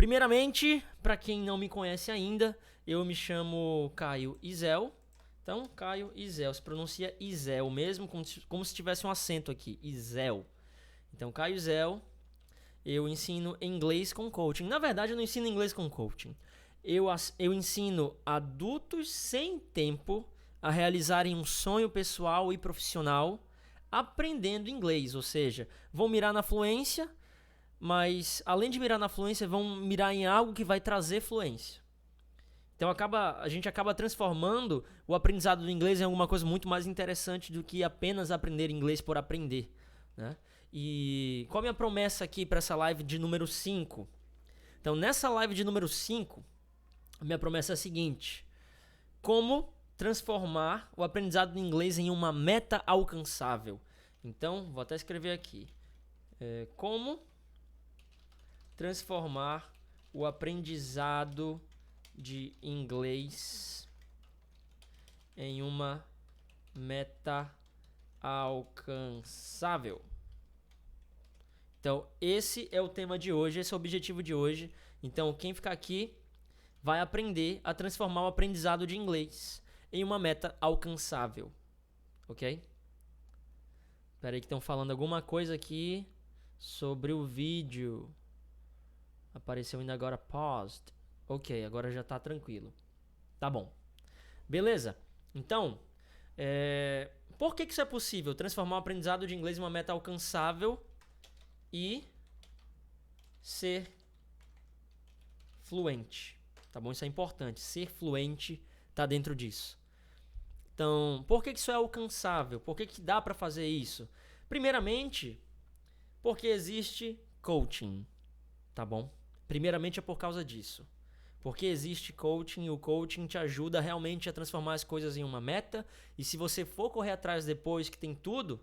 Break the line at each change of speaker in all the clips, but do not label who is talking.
Primeiramente, para quem não me conhece ainda, eu me chamo Caio Izel. Então, Caio Izel, se pronuncia Izel mesmo, como se tivesse um acento aqui, Izel. Então, Caio Izel, eu ensino inglês com coaching. Na verdade, eu não ensino inglês com coaching. Eu ensino adultos sem tempo a realizarem um sonho pessoal e profissional aprendendo inglês. Ou seja, vão mirar na fluência, mas além de mirar na fluência, vão mirar em algo que vai trazer fluência. Então a gente acaba transformando o aprendizado do inglês em alguma coisa muito mais interessante do que apenas aprender inglês por aprender, né? E qual a minha promessa aqui para essa live de número 5? Então, nessa live de número 5, a minha promessa é a seguinte: como transformar o aprendizado do inglês em uma meta alcançável. Então, vou até escrever aqui. Como transformar o aprendizado de inglês em uma meta alcançável. Então, esse é o tema de hoje, esse é o objetivo de hoje. Então, quem ficar aqui vai aprender a transformar o aprendizado de inglês em uma meta alcançável. Ok? Espera aí que estão falando alguma coisa aqui sobre o vídeo. Apareceu ainda agora paused. Ok, agora já tá tranquilo. Tá bom. Beleza. Então, por que isso é possível? Transformar o aprendizado de inglês em uma meta alcançável e ser fluente. Tá bom? Isso é importante. Ser fluente tá dentro disso. Então, por que isso é alcançável? Por que dá para fazer isso? Primeiramente, porque existe coaching. Tá bom? Primeiramente é por causa disso. Porque existe coaching e o coaching te ajuda realmente a transformar as coisas em uma meta. E se você for correr atrás depois que tem tudo,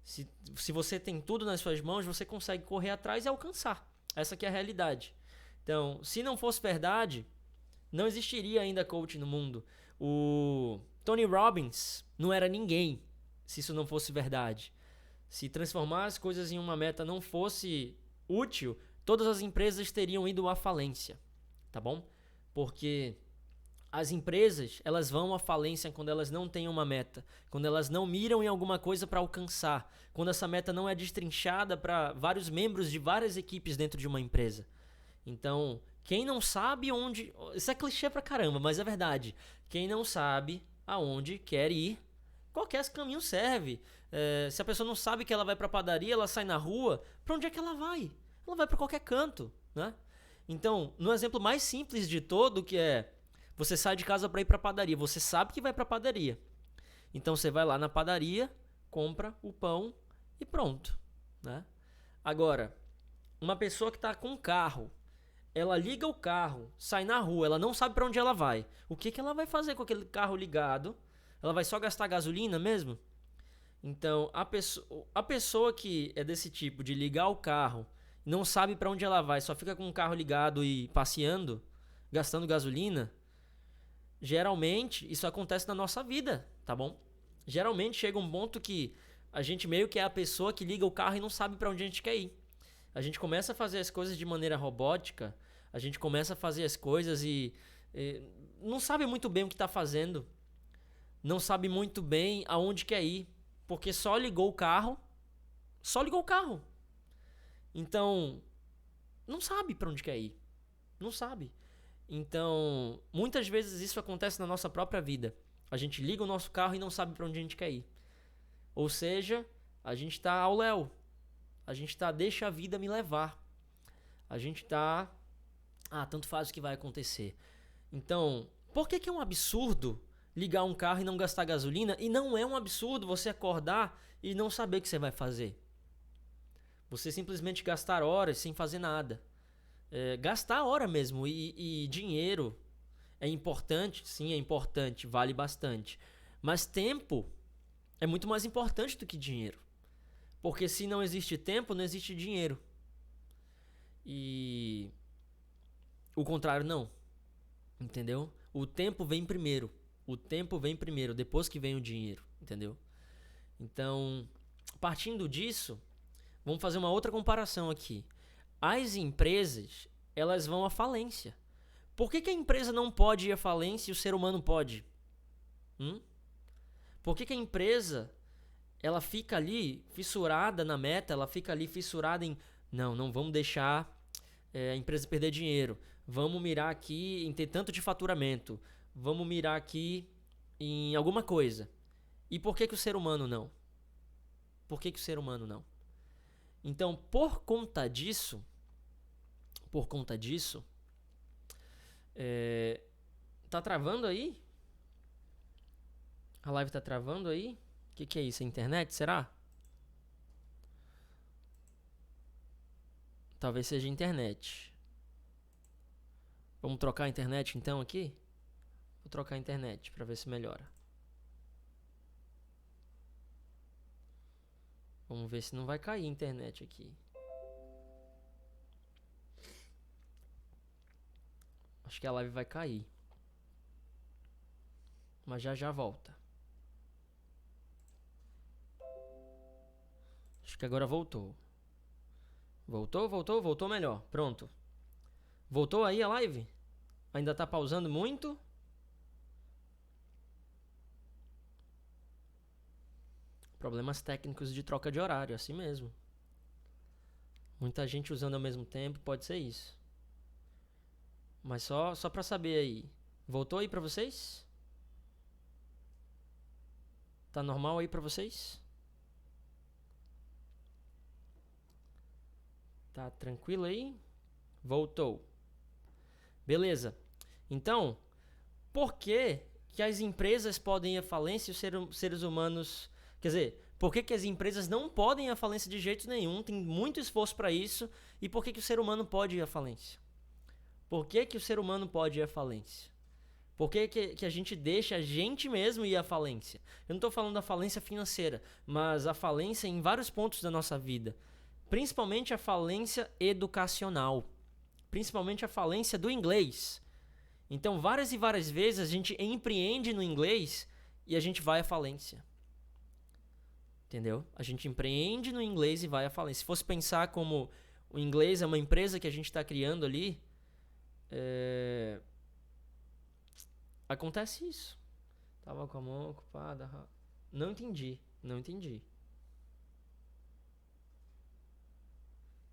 se você tem tudo nas suas mãos, você consegue correr atrás e alcançar. Essa que é a realidade. Então, se não fosse verdade, não existiria ainda coaching no mundo. O Tony Robbins não era ninguém se isso não fosse verdade. Se transformar as coisas em uma meta não fosse útil, todas as empresas teriam ido à falência, tá bom? Porque as empresas, elas vão à falência quando elas não têm uma meta, quando elas não miram em alguma coisa para alcançar, quando essa meta não é destrinchada para vários membros de várias equipes dentro de uma empresa. Então, quem não sabe onde... Isso é clichê pra caramba, mas é verdade. Quem não sabe aonde quer ir, qualquer caminho serve. Se a pessoa não sabe que ela vai pra padaria, ela sai na rua, pra onde é que ela vai? Ela vai pra qualquer canto, né? Então, no exemplo mais simples de todo, que é... Você sai de casa pra ir pra padaria, você sabe que vai pra padaria. Então, você vai lá na padaria, compra o pão e pronto, né? Agora, uma pessoa que tá com um carro, ela liga o carro, sai na rua, ela não sabe pra onde ela vai. O que ela vai fazer com aquele carro ligado? Ela vai só gastar gasolina mesmo? Então, a pessoa que é desse tipo, de ligar o carro, não sabe pra onde ela vai, só fica com o carro ligado e passeando, gastando gasolina, geralmente isso acontece na nossa vida, tá bom? Geralmente chega um ponto que a gente meio que é a pessoa que liga o carro e não sabe pra onde a gente quer ir. A gente começa a fazer as coisas de maneira robótica, a gente começa a fazer as coisas e não sabe muito bem o que está fazendo, não sabe muito bem aonde quer ir, porque só ligou o carro. Então, não sabe para onde quer ir, não sabe. Então, muitas vezes isso acontece na nossa própria vida. A gente liga o nosso carro e não sabe para onde a gente quer ir. Ou seja, a gente está ao léu. A gente está, deixa a vida me levar. A gente está, tanto faz o que vai acontecer. Então, por que é um absurdo ligar um carro e não gastar gasolina? E não é um absurdo você acordar e não saber o que você vai fazer. Você simplesmente gastar horas sem fazer nada. Gastar hora mesmo. E dinheiro é importante? Sim, é importante, vale bastante. Mas tempo é muito mais importante do que dinheiro. Porque se não existe tempo, não existe dinheiro. E o contrário não. Entendeu? O tempo vem primeiro. Depois que vem o dinheiro. Entendeu? Então, partindo disso, vamos fazer uma outra comparação aqui. As empresas, elas vão à falência. Por que a empresa não pode ir à falência e o ser humano pode? Por que a empresa ela fica ali fissurada na meta, ela fica ali fissurada em não vamos deixar a empresa perder dinheiro, vamos mirar aqui em ter tanto de faturamento, vamos mirar aqui em alguma coisa. E por que o ser humano não? Por que o ser humano não? Então, por conta disso, tá travando aí? A live tá travando aí? O que é isso? É internet? Será? Talvez seja internet. Vamos trocar a internet então aqui? Vou trocar a internet para ver se melhora. Vamos ver se não vai cair a internet aqui. Acho que a live vai cair. Mas já volta. Acho que agora voltou. Voltou melhor. Pronto. Voltou aí a live? Ainda tá pausando muito? Problemas técnicos de troca de horário, assim mesmo. Muita gente usando ao mesmo tempo, pode ser isso. Mas só pra saber aí. Voltou aí pra vocês? Tá normal aí pra vocês? Tá tranquilo aí? Voltou. Beleza. Então, por que as empresas podem ir à falência e os seres humanos... Quer dizer, por que as empresas não podem ir à falência de jeito nenhum? Tem muito esforço para isso. E por que o ser humano pode ir à falência? Por que o ser humano pode ir à falência? Por que a gente deixa a gente mesmo ir à falência? Eu não estou falando da falência financeira, mas a falência em vários pontos da nossa vida. Principalmente a falência educacional. Principalmente a falência do inglês. Então, várias e várias vezes a gente empreende no inglês e a gente vai à falência. Entendeu? A gente empreende no inglês e vai à falência. Se fosse pensar como o inglês é uma empresa que a gente está criando ali, acontece isso. Tava com a mão ocupada. Não entendi.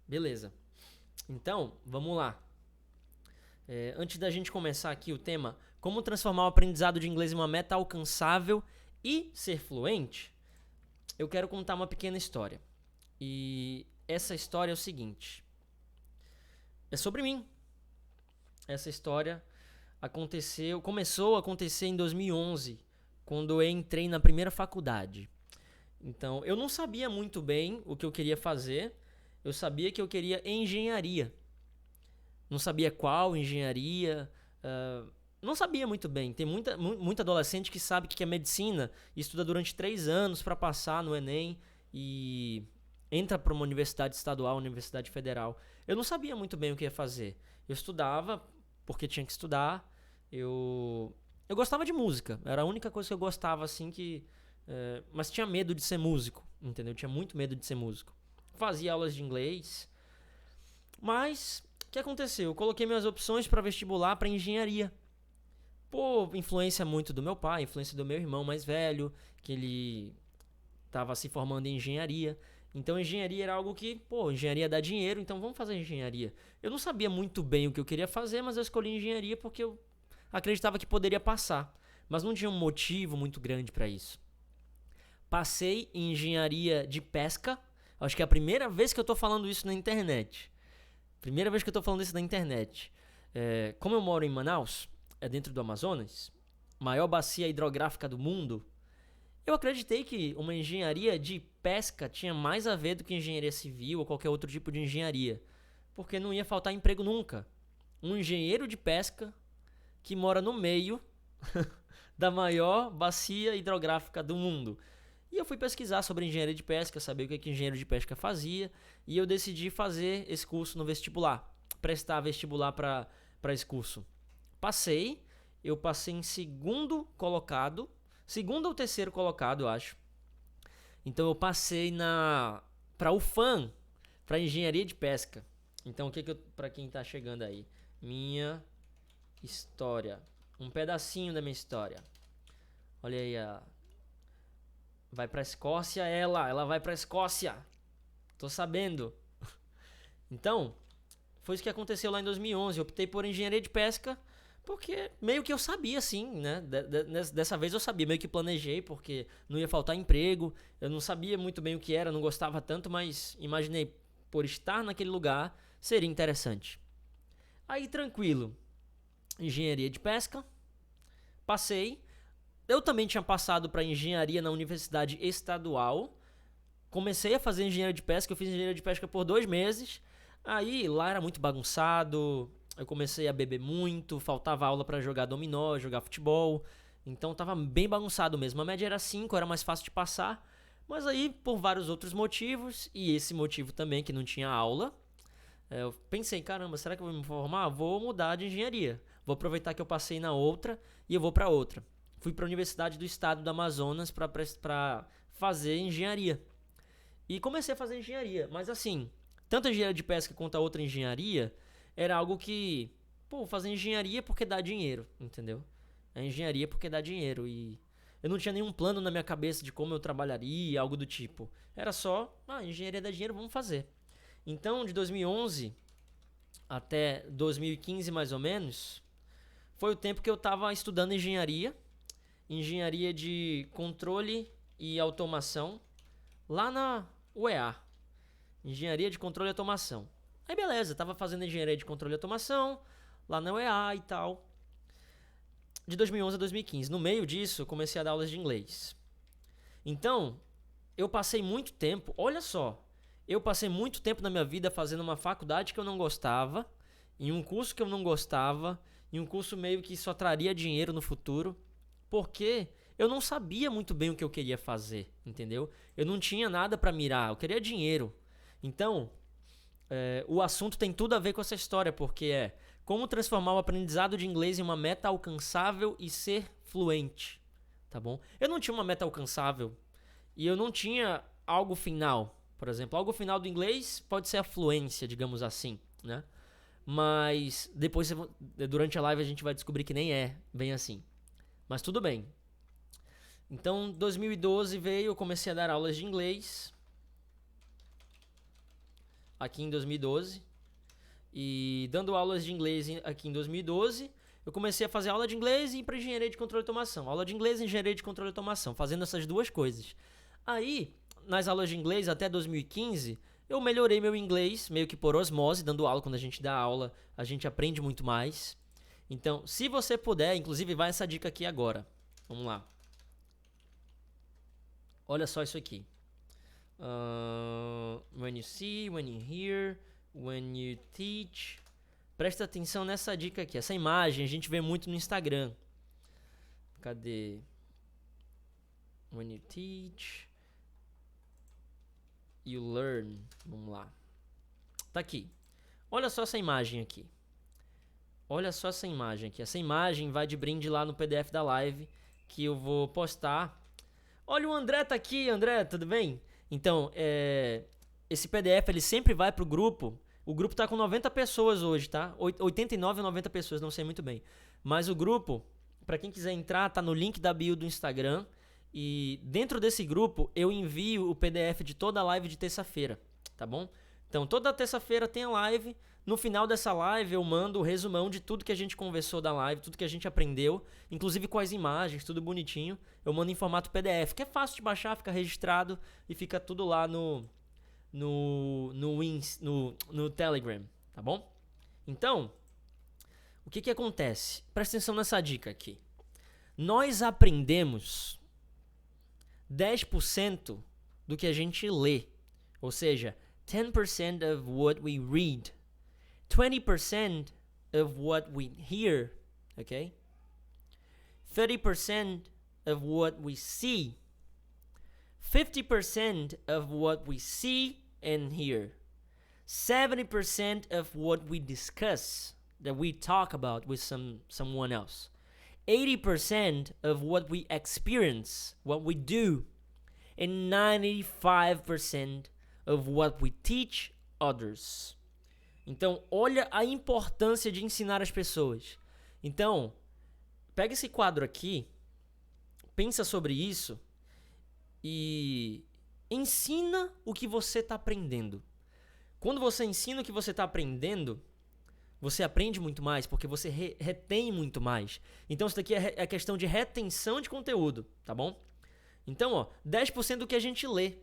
Beleza. Então, vamos lá. Antes da gente começar aqui o tema, como transformar o aprendizado de inglês em uma meta alcançável e ser fluente, eu quero contar uma pequena história. E essa história é o seguinte. É sobre mim. Essa história começou a acontecer em 2011, quando eu entrei na primeira faculdade. Então, eu não sabia muito bem o que eu queria fazer. Eu sabia que eu queria engenharia. Não sabia qual engenharia. Não sabia muito bem. Tem muita adolescente que sabe que é medicina e estuda durante 3 anos para passar no Enem e entra para uma universidade estadual, universidade federal. Eu não sabia muito bem o que ia fazer. Eu estudava porque tinha que estudar. Eu gostava de música. Era a única coisa que eu gostava, assim, mas tinha medo de ser músico, entendeu? Eu tinha muito medo de ser músico. Fazia aulas de inglês. Mas o que aconteceu? Eu coloquei minhas opções para vestibular para engenharia. Por influência muito do meu pai, influência do meu irmão mais velho, que ele estava se formando em engenharia. Então engenharia era algo que, engenharia dá dinheiro, então vamos fazer engenharia. Eu não sabia muito bem o que eu queria fazer, mas eu escolhi engenharia porque eu acreditava que poderia passar. Mas não tinha um motivo muito grande para isso. Passei em engenharia de pesca. Acho que é a primeira vez que eu tô falando isso na internet. Como eu moro em Manaus, dentro do Amazonas, maior bacia hidrográfica do mundo, eu acreditei que uma engenharia de pesca tinha mais a ver do que engenharia civil ou qualquer outro tipo de engenharia, porque não ia faltar emprego nunca. Um engenheiro de pesca que mora no meio da maior bacia hidrográfica do mundo. E eu fui pesquisar sobre engenharia de pesca, saber o que engenheiro de pesca fazia, e eu decidi fazer esse curso no vestibular, prestar vestibular para esse curso. Eu passei em segundo ou terceiro colocado, eu acho. Então eu passei para UFAM, para engenharia de pesca. Então, para quem tá chegando aí, minha história, um pedacinho da minha história. Olha aí, vai pra Escócia ela vai pra Escócia. Tô sabendo. Então, foi isso que aconteceu lá em 2011. Eu optei por engenharia de pesca porque meio que eu sabia, assim, né? Dessa vez eu sabia, meio que planejei, porque não ia faltar emprego. Eu não sabia muito bem o que era, não gostava tanto, mas imaginei, por estar naquele lugar, seria interessante. Aí, tranquilo. Engenharia de pesca. Passei. Eu também tinha passado para engenharia na Universidade Estadual. Comecei a fazer engenharia de pesca. Eu fiz engenharia de pesca por 2 meses. Aí lá era muito bagunçado. Eu comecei a beber muito. Faltava aula para jogar dominó, jogar futebol. Então tava bem bagunçado mesmo. A média era 5, era mais fácil de passar. Mas aí, por vários outros motivos, e esse motivo também, que não tinha aula, eu pensei, caramba, será que eu vou me formar? Vou mudar de engenharia. Vou aproveitar que eu passei na outra e eu vou para outra. Fui para a Universidade do Estado do Amazonas para fazer engenharia. E comecei a fazer engenharia. Mas assim, tanto a engenharia de pesca quanto a outra engenharia era algo que, fazer engenharia porque dá dinheiro, entendeu? É engenharia porque dá dinheiro. E eu não tinha nenhum plano na minha cabeça de como eu trabalharia, algo do tipo. Era só, engenharia dá dinheiro, vamos fazer. Então, de 2011 até 2015 mais ou menos, foi o tempo que eu estava estudando engenharia de controle e automação, lá na UEA, engenharia de controle e automação. Aí beleza, tava fazendo engenharia de controle e automação, lá na UEA e tal, de 2011 a 2015. No meio disso, eu comecei a dar aulas de inglês. Então, eu passei muito tempo, olha só, eu passei muito tempo na minha vida fazendo uma faculdade que eu não gostava, em um curso que eu não gostava, em um curso meio que só traria dinheiro no futuro, porque eu não sabia muito bem o que eu queria fazer, entendeu? Eu não tinha nada para mirar, eu queria dinheiro. Então, o assunto tem tudo a ver com essa história, porque é como transformar o aprendizado de inglês em uma meta alcançável e ser fluente, tá bom? Eu não tinha uma meta alcançável e eu não tinha algo final. Por exemplo, algo final do inglês pode ser a fluência, digamos assim, né? Mas depois, durante a live, a gente vai descobrir que nem é bem assim. Mas tudo bem. Então, 2012 veio, eu comecei a dar aulas de inglês. Aqui em 2012. E dando aulas de inglês aqui em 2012, eu comecei a fazer aula de inglês e ir para engenharia de controle e automação. Aula de inglês e engenharia de controle e automação, fazendo essas duas coisas. Aí, nas aulas de inglês até 2015, eu melhorei meu inglês, meio que por osmose, dando aula. Quando a gente dá aula, a gente aprende muito mais. Então, se você puder, inclusive vai essa dica aqui agora. Vamos lá. Olha só isso aqui. When you see, when you hear, when you teach. Presta atenção nessa dica aqui. Essa imagem a gente vê muito no Instagram. Cadê? When you teach, you learn. Vamos lá. Tá aqui. Olha só essa imagem aqui. Olha só essa imagem aqui. Essa imagem vai de brinde lá no PDF da live que eu vou postar. Olha, o André tá aqui. André, tudo bem? Então, esse PDF ele sempre vai pro grupo. O grupo tá com 90 pessoas hoje, tá? 89 ou 90 pessoas, não sei muito bem. Mas o grupo, para quem quiser entrar, tá no link da bio do Instagram. E dentro desse grupo eu envio o PDF de toda a live de terça-feira, tá bom? Então, toda terça-feira tem a live. No final dessa live eu mando o resumão de tudo que a gente conversou da live, tudo que a gente aprendeu, inclusive com as imagens, tudo bonitinho. Eu mando em formato PDF, que é fácil de baixar, fica registrado e fica tudo lá no Telegram, tá bom? Então, o que acontece? Presta atenção nessa dica aqui. Nós aprendemos 10% do que a gente lê, ou seja, 10% of what we read, 20% of what we hear, okay? 30% of what we see, 50% of what we see and hear, 70% of what we discuss, that we talk about with someone else, 80% of what we experience, what we do, and 95% of what we teach others. Então, olha a importância de ensinar as pessoas. Então, pega esse quadro aqui, pensa sobre isso e ensina o que você está aprendendo. Quando você ensina o que você está aprendendo, você aprende muito mais, porque você retém muito mais. Então, isso daqui é questão de retenção de conteúdo, tá bom? Então, ó, 10% do que a gente lê.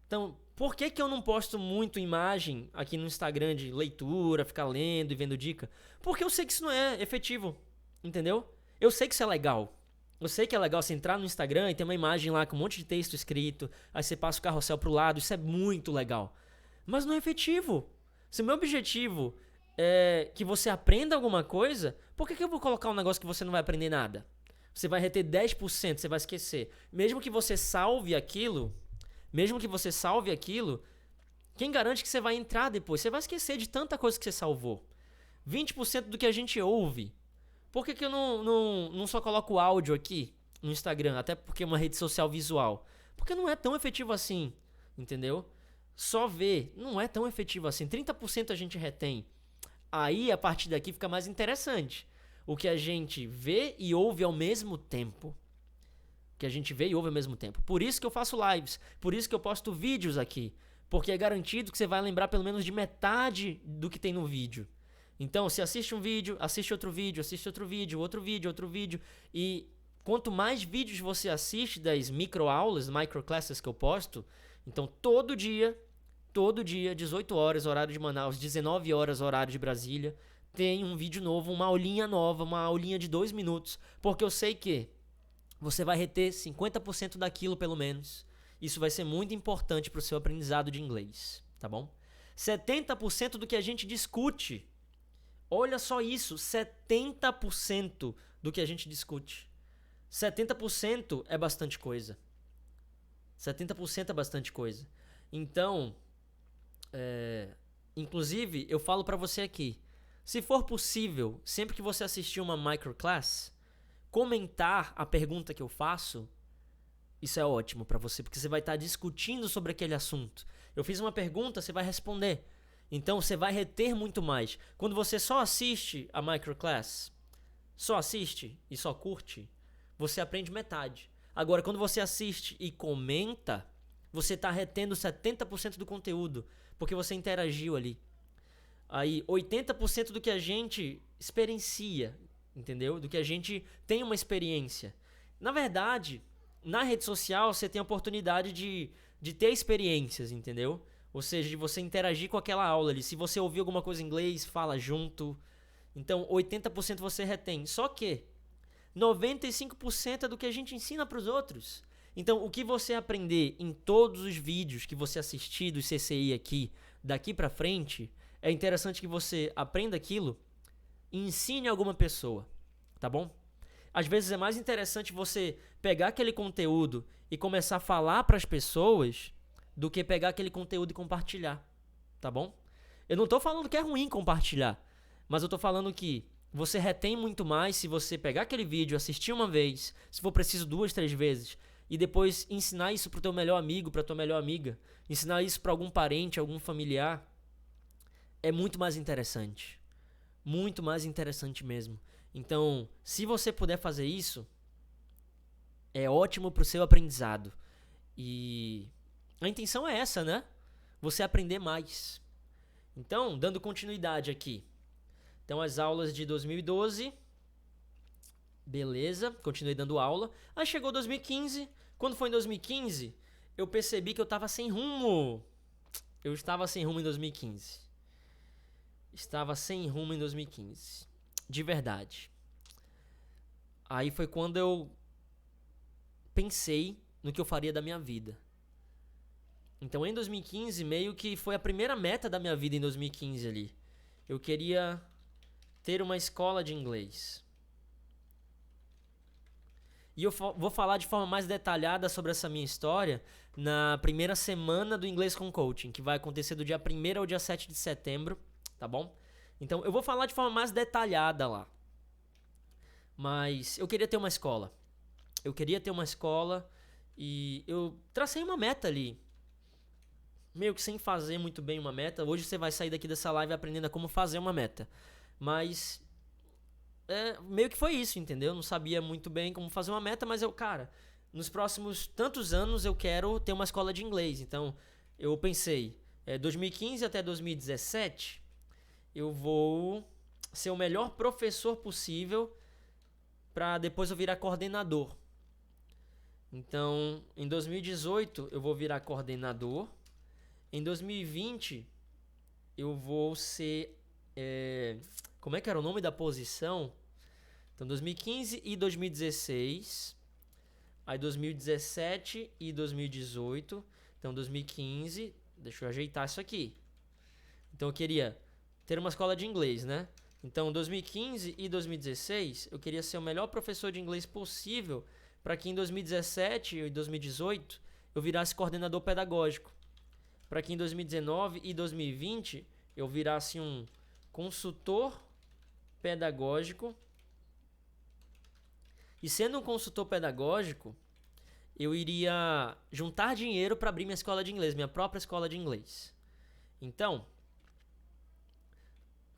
Então, por que eu não posto muito imagem aqui no Instagram de leitura, ficar lendo e vendo dica? Porque eu sei que isso não é efetivo, entendeu? Eu sei que isso é legal. Eu sei que é legal você entrar no Instagram e ter uma imagem lá com um monte de texto escrito, aí você passa o carrossel pro lado, isso é muito legal. Mas não é efetivo. Se o meu objetivo é que você aprenda alguma coisa, por que eu vou colocar um negócio que você não vai aprender nada? Você vai reter 10%, você vai esquecer. Mesmo que você salve aquilo, quem garante que você vai entrar depois? Você vai esquecer de tanta coisa que você salvou. 20% do que a gente ouve. Por que eu não só coloco áudio aqui no Instagram? Até porque é uma rede social visual. Porque não é tão efetivo assim, entendeu? Só ver, não é tão efetivo assim. 30% a gente retém. Aí, a partir daqui, fica mais interessante. O que a gente vê e ouve ao mesmo tempo. Por isso que eu faço lives. Por isso que eu posto vídeos aqui. Porque é garantido que você vai lembrar pelo menos de metade do que tem no vídeo. Então, você assiste um vídeo, assiste outro vídeo, assiste outro vídeo, outro vídeo, outro vídeo. E quanto mais vídeos você assiste das microaulas, microclasses que eu posto, então todo dia, 18 horas, horário de Manaus, 19 horas, horário de Brasília, tem um vídeo novo, uma aulinha nova, uma aulinha de 2 minutos. Porque eu sei que você vai reter 50% daquilo pelo menos. Isso vai ser muito importante para o seu aprendizado de inglês, tá bom? 70% do que a gente discute. Olha só isso, 70% do que a gente discute. 70% é bastante coisa. 70% é bastante coisa. Então, inclusive, eu falo para você aqui, se for possível, sempre que você assistir uma microclass, comentar a pergunta que eu faço, isso é ótimo para você, porque você vai estar discutindo sobre aquele assunto. Eu fiz uma pergunta, você vai responder. Então você vai reter muito mais. Quando você só assiste a microclass, só assiste e só curte, você aprende metade. Agora, quando você assiste e comenta, você está retendo 70% do conteúdo, porque você interagiu ali. Aí, 80% do que a gente experiencia, entendeu? Do que a gente tem uma experiência. Na verdade, na rede social, você tem a oportunidade de ter experiências, entendeu? Ou seja, de você interagir com aquela aula ali. Se você ouvir alguma coisa em inglês, fala junto. Então, 80% você retém. Só que 95% é do que a gente ensina para os outros. Então, o que você aprender em todos os vídeos que você assistir do CCI aqui, daqui para frente, é interessante que você aprenda aquilo e ensine a alguma pessoa, tá bom? Às vezes é mais interessante você pegar aquele conteúdo e começar a falar para as pessoas do que pegar aquele conteúdo e compartilhar, tá bom? Eu não tô falando que é ruim compartilhar, mas eu tô falando que você retém muito mais se você pegar aquele vídeo, assistir uma vez, se for preciso 2, 3 vezes, e depois ensinar isso pro teu melhor amigo, pra tua melhor amiga, ensinar isso pra algum parente, algum familiar, é muito mais interessante. Muito mais interessante mesmo. Então, se você puder fazer isso, é ótimo pro seu aprendizado. E a intenção é essa, né? Você aprender mais. Então, dando continuidade aqui. Então, as aulas de 2012. Beleza, continuei dando aula. Aí chegou 2015. Quando foi em 2015, eu percebi que eu estava sem rumo. Eu estava sem rumo em 2015. Estava sem rumo em 2015. De verdade. Aí foi quando eu pensei no que eu faria da minha vida. Então, em 2015, meio que foi a primeira meta da minha vida em 2015 ali. Eu queria ter uma escola de inglês. E eu vou falar de forma mais detalhada sobre essa minha história na primeira semana do Inglês com Coaching, que vai acontecer do dia 1º ao dia 7 de setembro, tá bom? Então, eu vou falar de forma mais detalhada lá. Mas eu queria ter uma escola. E eu tracei uma meta ali. meio que sem fazer muito bem uma meta. Hoje você vai sair daqui dessa live aprendendo a como fazer uma meta. Mas meio que foi isso, entendeu? Não sabia muito bem como fazer uma meta, mas cara, nos próximos tantos anos eu quero ter uma escola de inglês. Então, eu pensei, 2015 até 2017, eu vou ser o melhor professor possível para depois eu virar coordenador. Então, em 2018 eu vou virar coordenador. Em 2020 eu vou ser... como é que era o nome da posição? Então, 2015 e 2016. Aí 2017 e 2018. Então, 2015... Deixa eu ajeitar isso aqui. Então, eu queria ter uma escola de inglês, né? Então, 2015 e 2016, eu queria ser o melhor professor de inglês possível para que em 2017 e 2018 eu virasse coordenador pedagógico. Para que em 2019 e 2020 eu virasse um consultor pedagógico. E sendo um consultor pedagógico, eu iria juntar dinheiro para abrir minha escola de inglês, minha própria escola de inglês. Então,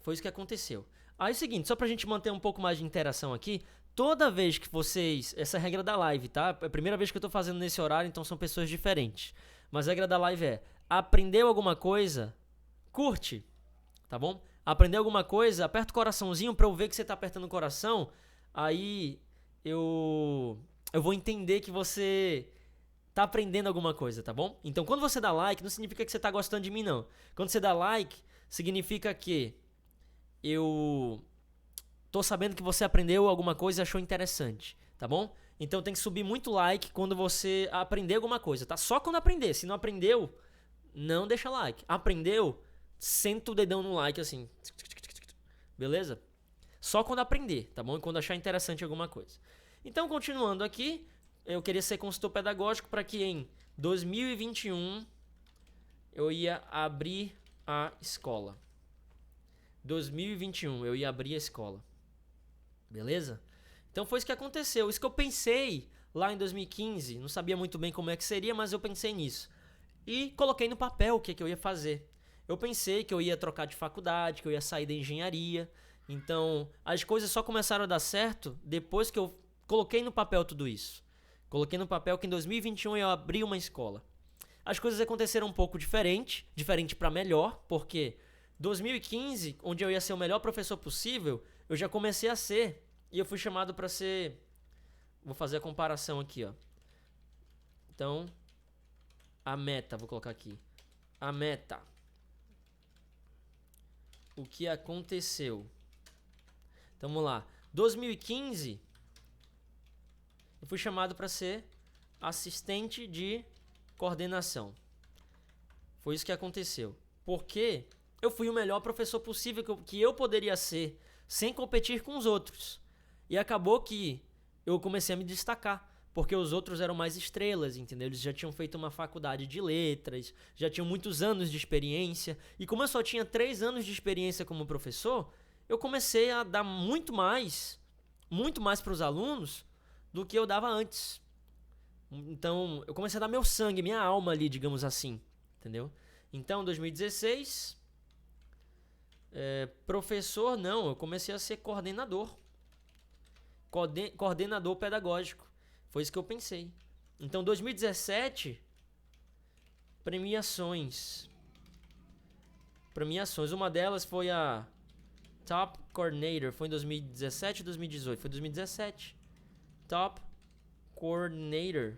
foi isso que aconteceu. Aí é o seguinte, só pra gente manter um pouco mais de interação aqui, toda vez que vocês... Essa é a regra da live, tá? É a primeira vez que eu tô fazendo nesse horário, então são pessoas diferentes. Mas a regra da live é, aprendeu alguma coisa, curte, tá bom? Aprendeu alguma coisa, aperta o coraçãozinho pra eu ver que você tá apertando o coração, aí eu vou entender que você tá aprendendo alguma coisa, tá bom? Então quando você dá like, não significa que você tá gostando de mim, não. Quando você dá like, significa que eu tô sabendo que você aprendeu alguma coisa e achou interessante, tá bom? Então tem que subir muito like quando você aprender alguma coisa, tá? Só quando aprender. Se não aprendeu, não deixa like. Aprendeu, senta o dedão no like assim. Beleza? Só quando aprender, tá bom? E quando achar interessante alguma coisa. Então, continuando aqui, eu queria ser consultor pedagógico para que em 2021 eu ia abrir a escola. 2021 eu ia abrir a escola. Beleza? Então foi isso que aconteceu. Isso que eu pensei lá em 2015. Não sabia muito bem como é que seria, mas eu pensei nisso. E coloquei no papel o que eu ia fazer. Eu pensei que eu ia trocar de faculdade, que eu ia sair da engenharia. Então, as coisas só começaram a dar certo depois que eu coloquei no papel tudo isso. Coloquei no papel que em 2021 eu abri uma escola. As coisas aconteceram um pouco diferente para melhor, porque 2015, onde eu ia ser o melhor professor possível, eu já comecei a ser. E eu fui chamado para ser... Vou fazer a comparação aqui, ó. Então, a meta, vou colocar aqui. A meta. O que aconteceu? Então, vamos lá. 2015, eu fui chamado para ser assistente de coordenação. Foi isso que aconteceu. Porque eu fui o melhor professor possível que eu poderia ser, sem competir com os outros. E acabou que eu comecei a me destacar, porque os outros eram mais estrelas, entendeu? Eles já tinham feito uma faculdade de letras, já tinham muitos anos de experiência. E como eu só tinha 3 anos de experiência como professor, eu comecei a dar muito mais para os alunos do que eu dava antes. Então, eu comecei a dar meu sangue, minha alma ali, digamos assim, entendeu? Então, 2016, professor não, eu comecei a ser coordenador. Coordenador pedagógico. Foi isso que eu pensei. Então, 2017, premiações. Uma delas foi a Top Coordinator. Foi em 2017 ou 2018? Foi 2017. Top Coordinator.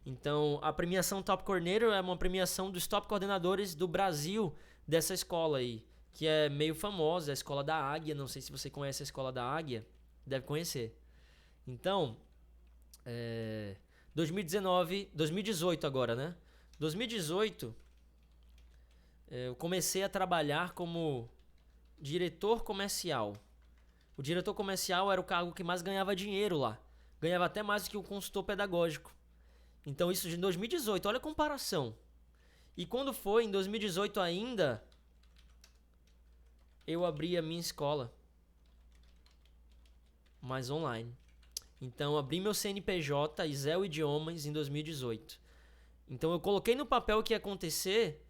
Então, a premiação Top Coordinator é uma premiação dos top coordenadores do Brasil dessa escola aí, que é meio famosa, a Escola da Águia. Não sei se você conhece a Escola da Águia. Deve conhecer. Então, 2018 agora, né? 2018, eu comecei a trabalhar como diretor comercial. O diretor comercial era o cargo que mais ganhava dinheiro lá. Ganhava até mais do que o consultor pedagógico. Então, isso de 2018, olha a comparação. E quando foi, em 2018 ainda, eu abri a minha escola, mas online. Então, abri meu CNPJ, Isel Idiomas, em 2018. Então, eu coloquei no papel o que ia acontecer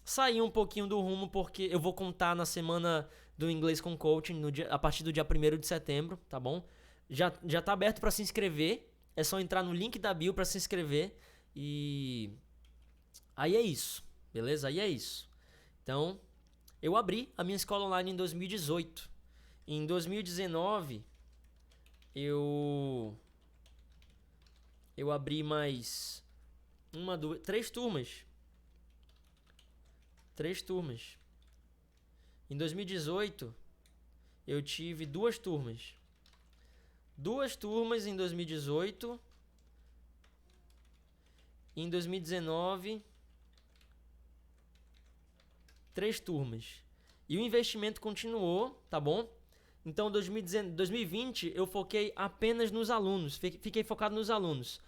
sair um pouquinho do rumo, porque eu vou contar na semana do Inglês com Coaching, a partir do dia 1º de setembro, tá bom? Já tá aberto para se inscrever, é só entrar no link da bio para se inscrever e aí é isso, beleza? Aí é isso. Então, eu abri a minha escola online em 2018. Em 2019, eu abri mais 3 turmas. 3 turmas. Em 2018, eu tive 2 turmas. 2 turmas em 2018. Em 2019, 3 turmas. E o investimento continuou, tá bom? Então, 2020, eu foquei apenas nos alunos. Fiquei focado nos alunos.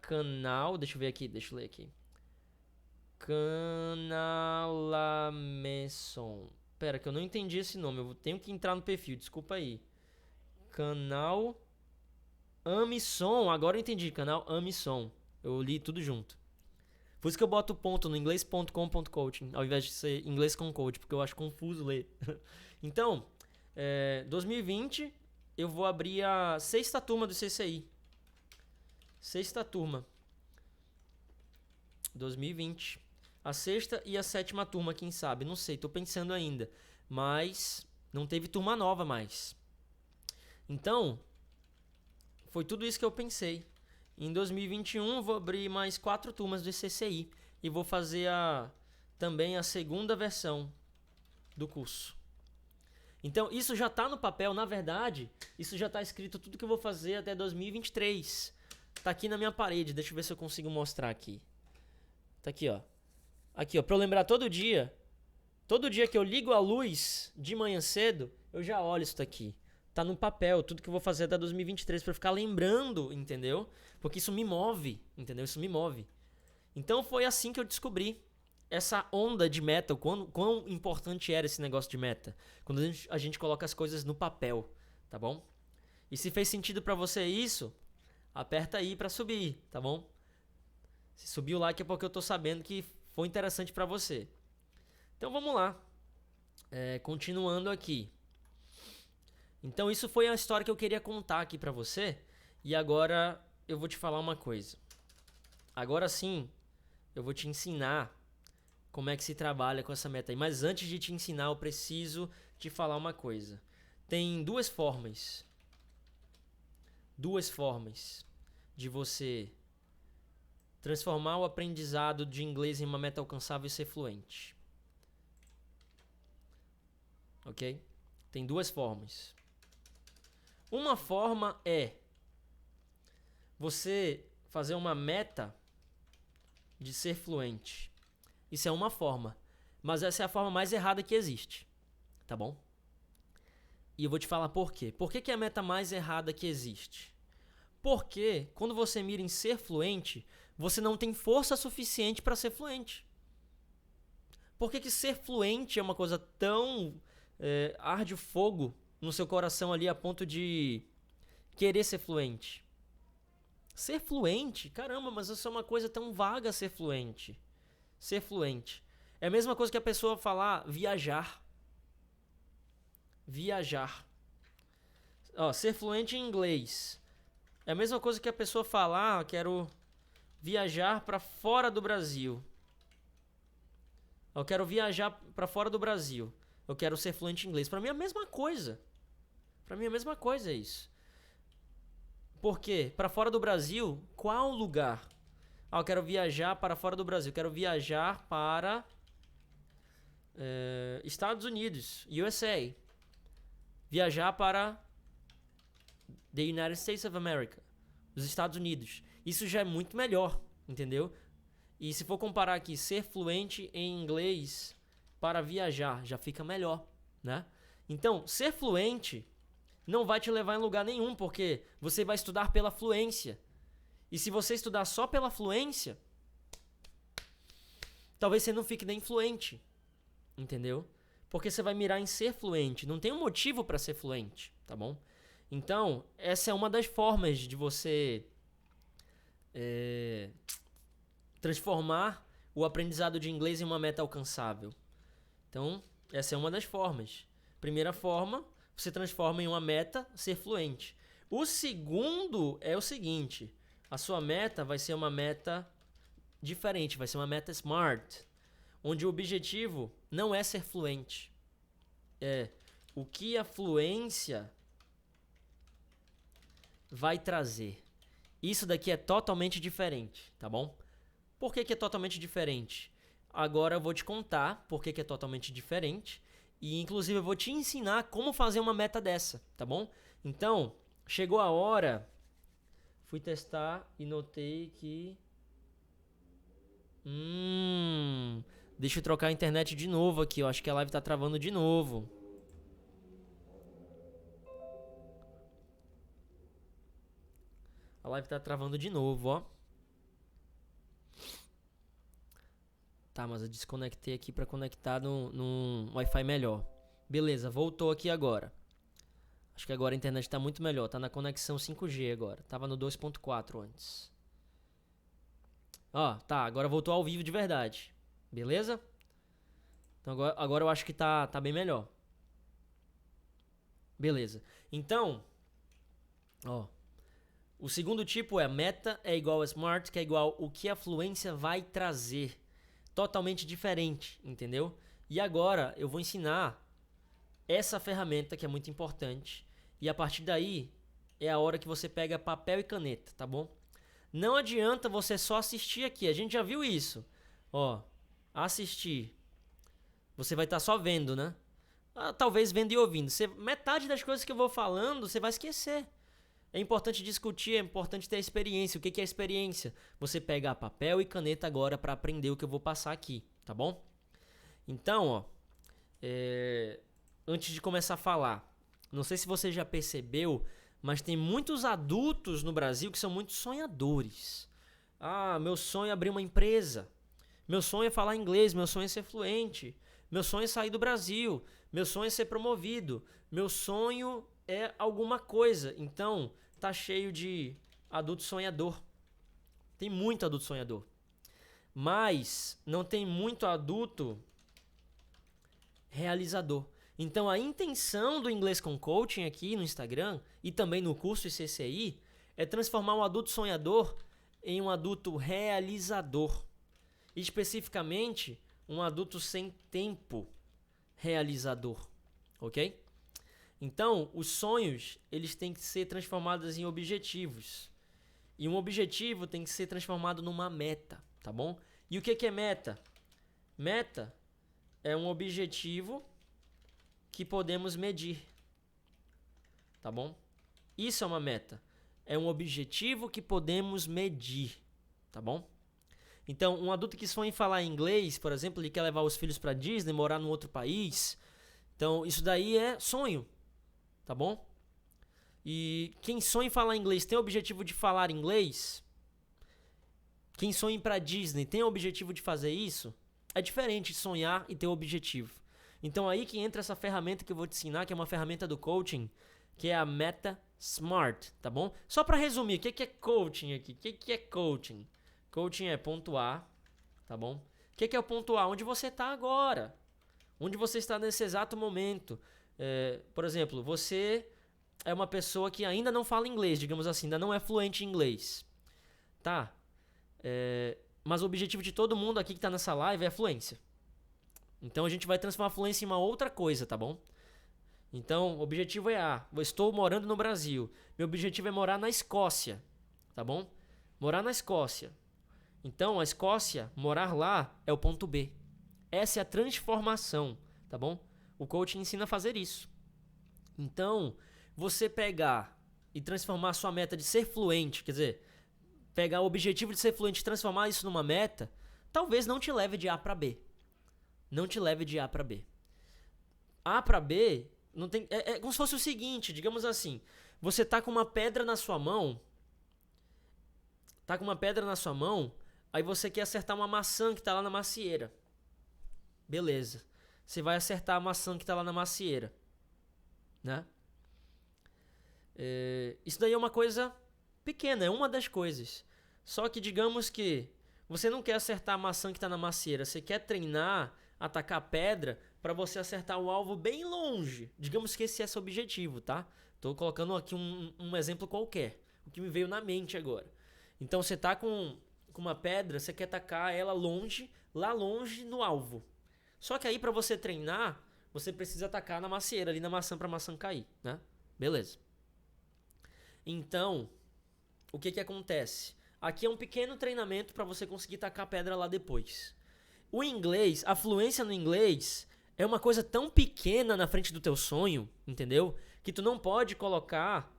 Canal, deixa eu ler aqui. Canalameson. Pera, que eu não entendi esse nome. Eu tenho que entrar no perfil, desculpa aí. Canal Amisson. Agora eu entendi. Canal Amisson. Eu li tudo junto. Por isso que eu boto ponto no inglês.com.coaching, ao invés de ser inglês com coach, porque eu acho confuso ler. Então, 2020, eu vou abrir a 6ª turma do CCI. 6ª turma. 2020. A 6ª e a 7ª turma, quem sabe? Não sei, tô pensando ainda. Mas não teve turma nova mais. Então, foi tudo isso que eu pensei. Em 2021, vou abrir mais 4 turmas do CCI. E vou fazer também a 2ª versão do curso. Então, isso já está no papel. Na verdade, isso já está escrito tudo que eu vou fazer até 2023. Tá aqui na minha parede. Deixa eu ver se eu consigo mostrar aqui. Tá aqui, ó. Aqui, ó. Pra eu lembrar todo dia. Todo dia que eu ligo a luz de manhã cedo, eu já olho isso daqui. Tá no papel, tudo que eu vou fazer até 2023 pra eu ficar lembrando, entendeu? Porque isso me move, entendeu? Isso me move. Então foi assim que eu descobri essa onda de meta, o quão importante era esse negócio de meta. Quando a gente coloca as coisas no papel, tá bom? E se fez sentido pra você isso, aperta aí pra subir, tá bom? Se subiu o like é porque eu tô sabendo que foi interessante pra você. Então vamos lá. Continuando aqui. Então isso foi a história que eu queria contar aqui pra você. E agora eu vou te falar uma coisa. Agora sim, eu vou te ensinar como é que se trabalha com essa meta aí. Mas antes de te ensinar, eu preciso te falar uma coisa. Tem 2 formas. 2 formas de você transformar o aprendizado de inglês em uma meta alcançável e ser fluente. Ok? Tem 2 formas. Uma forma é você fazer uma meta de ser fluente. Isso é uma forma. Mas essa é a forma mais errada que existe. Tá bom? E eu vou te falar por quê. Por que é a meta mais errada que existe? Porque quando você mira em ser fluente, você não tem força suficiente para ser fluente. Por que ser fluente é uma coisa tão... arde o fogo no seu coração ali a ponto de querer ser fluente? Ser fluente? Caramba, mas isso é uma coisa tão vaga, ser fluente. Ser fluente. É a mesma coisa que a pessoa falar viajar. Viajar. Ó, ser fluente em inglês. É a mesma coisa que a pessoa falar, quero viajar para fora do Brasil. Eu quero viajar para fora do Brasil. Eu quero ser fluente em inglês. Para mim é a mesma coisa. Para mim é a mesma coisa isso. Por quê? Para fora do Brasil, qual lugar? Eu quero viajar para fora do Brasil. Eu quero viajar para Estados Unidos, USA. Viajar para the United States of America, os Estados Unidos. Isso já é muito melhor, entendeu? E se for comparar aqui, ser fluente em inglês para viajar, já fica melhor, né? Então, ser fluente não vai te levar em lugar nenhum, porque você vai estudar pela fluência. E se você estudar só pela fluência, talvez você não fique nem fluente, entendeu? Porque você vai mirar em ser fluente. Não tem um motivo para ser fluente, tá bom? Então, essa é uma das formas de você transformar o aprendizado de inglês em uma meta alcançável? Então, essa é uma das formas. Primeira forma, você transforma em uma meta ser fluente. O segundo é o seguinte: a sua meta vai ser uma meta diferente, vai ser uma meta SMART, onde o objetivo não é ser fluente. É o que a fluência vai trazer. Isso daqui é totalmente diferente, tá bom? Por que é totalmente diferente? Agora eu vou te contar por que é totalmente diferente e inclusive eu vou te ensinar como fazer uma meta dessa, tá bom? Então, chegou a hora, fui testar e notei que... deixa eu trocar a internet de novo aqui, eu acho que a live tá travando de novo. A live tá travando de novo, ó. Tá, mas eu desconectei aqui pra conectar num Wi-Fi melhor. Beleza, voltou aqui agora. Acho que agora a internet tá muito melhor. Tá na conexão 5G agora. Tava no 2.4 antes. Ó, tá, agora voltou ao vivo de verdade. Beleza? Então agora eu acho que tá bem melhor. Beleza. Então, ó, o segundo tipo é meta é igual a smart, que é igual o que a fluência vai trazer. Totalmente diferente, entendeu? E agora eu vou ensinar essa ferramenta que é muito importante. E a partir daí é a hora que você pega papel e caneta, tá bom? Não adianta você só assistir aqui. A gente já viu isso. Ó, assistir. Você vai estar só vendo, né? Talvez vendo e ouvindo. Metade das coisas que eu vou falando, você vai esquecer. É importante discutir, é importante ter experiência. O que é experiência? Você pegar papel e caneta agora para aprender o que eu vou passar aqui, tá bom? Então, ó, antes de começar a falar, não sei se você já percebeu, mas tem muitos adultos no Brasil que são muito sonhadores. Ah, meu sonho é abrir uma empresa. Meu sonho é falar inglês, meu sonho é ser fluente. Meu sonho é sair do Brasil. Meu sonho é ser promovido. Meu sonho é alguma coisa. Então, tá cheio de adulto sonhador. Tem muito adulto sonhador. Mas não tem muito adulto realizador. Então, a intenção do Inglês com Coaching aqui no Instagram e também no curso ICCI é transformar um adulto sonhador em um adulto realizador. Especificamente, um adulto sem tempo realizador, ok? Então, os sonhos, eles têm que ser transformados em objetivos. E um objetivo tem que ser transformado numa meta, tá bom? E o que é meta? Meta é um objetivo que podemos medir, tá bom? Isso é uma meta. É um objetivo que podemos medir, tá bom? Então, um adulto que sonha em falar inglês, por exemplo, ele quer levar os filhos para Disney, morar num outro país. Então, isso daí é sonho, tá bom? E quem sonha em falar inglês tem o objetivo de falar inglês? Quem sonha em ir para Disney tem o objetivo de fazer isso? É diferente sonhar e ter o objetivo. Então, aí que entra essa ferramenta que eu vou te ensinar, que é uma ferramenta do coaching, que é a Meta Smart, tá bom? Só para resumir, o que é coaching aqui? O que é coaching? Coaching é ponto A, tá bom? O que é o ponto A? Onde você está agora. Onde você está nesse exato momento. Por exemplo, você é uma pessoa que ainda não fala inglês, digamos assim, ainda não é fluente em inglês. Tá? Mas o objetivo de todo mundo aqui que está nessa live é a fluência. Então a gente vai transformar a fluência em uma outra coisa, tá bom? Então, o objetivo é A. Eu estou morando no Brasil. Meu objetivo é morar na Escócia, tá bom? Morar na Escócia. Então, a Escócia, morar lá é o ponto B. Essa é a transformação, tá bom? O coaching ensina a fazer isso. Então, você pegar e transformar a sua meta de ser fluente, quer dizer, pegar o objetivo de ser fluente e transformar isso numa meta, talvez não te leve de A para B. Não te leve de A para B. A para B não tem, é como se fosse o seguinte, digamos assim, você tá com uma pedra na sua mão, aí você quer acertar uma maçã que tá lá na macieira. Beleza. Você vai acertar a maçã que tá lá na macieira, né? Isso daí é uma coisa pequena, é uma das coisas. Só que digamos que você não quer acertar a maçã que está na macieira, você quer treinar, atacar pedra para você acertar o alvo bem longe. Digamos que esse é seu objetivo, tá? Tô colocando aqui um exemplo qualquer, o que me veio na mente agora. Então você tá com uma pedra, você quer atacar ela longe, lá longe no alvo. Só que aí para você treinar, você precisa atacar na macieira, ali na maçã para a maçã cair, né? Beleza. Então, o que acontece? Aqui é um pequeno treinamento para você conseguir tacar a pedra lá depois. O inglês, a fluência no inglês é uma coisa tão pequena na frente do teu sonho, entendeu? Que tu não pode colocar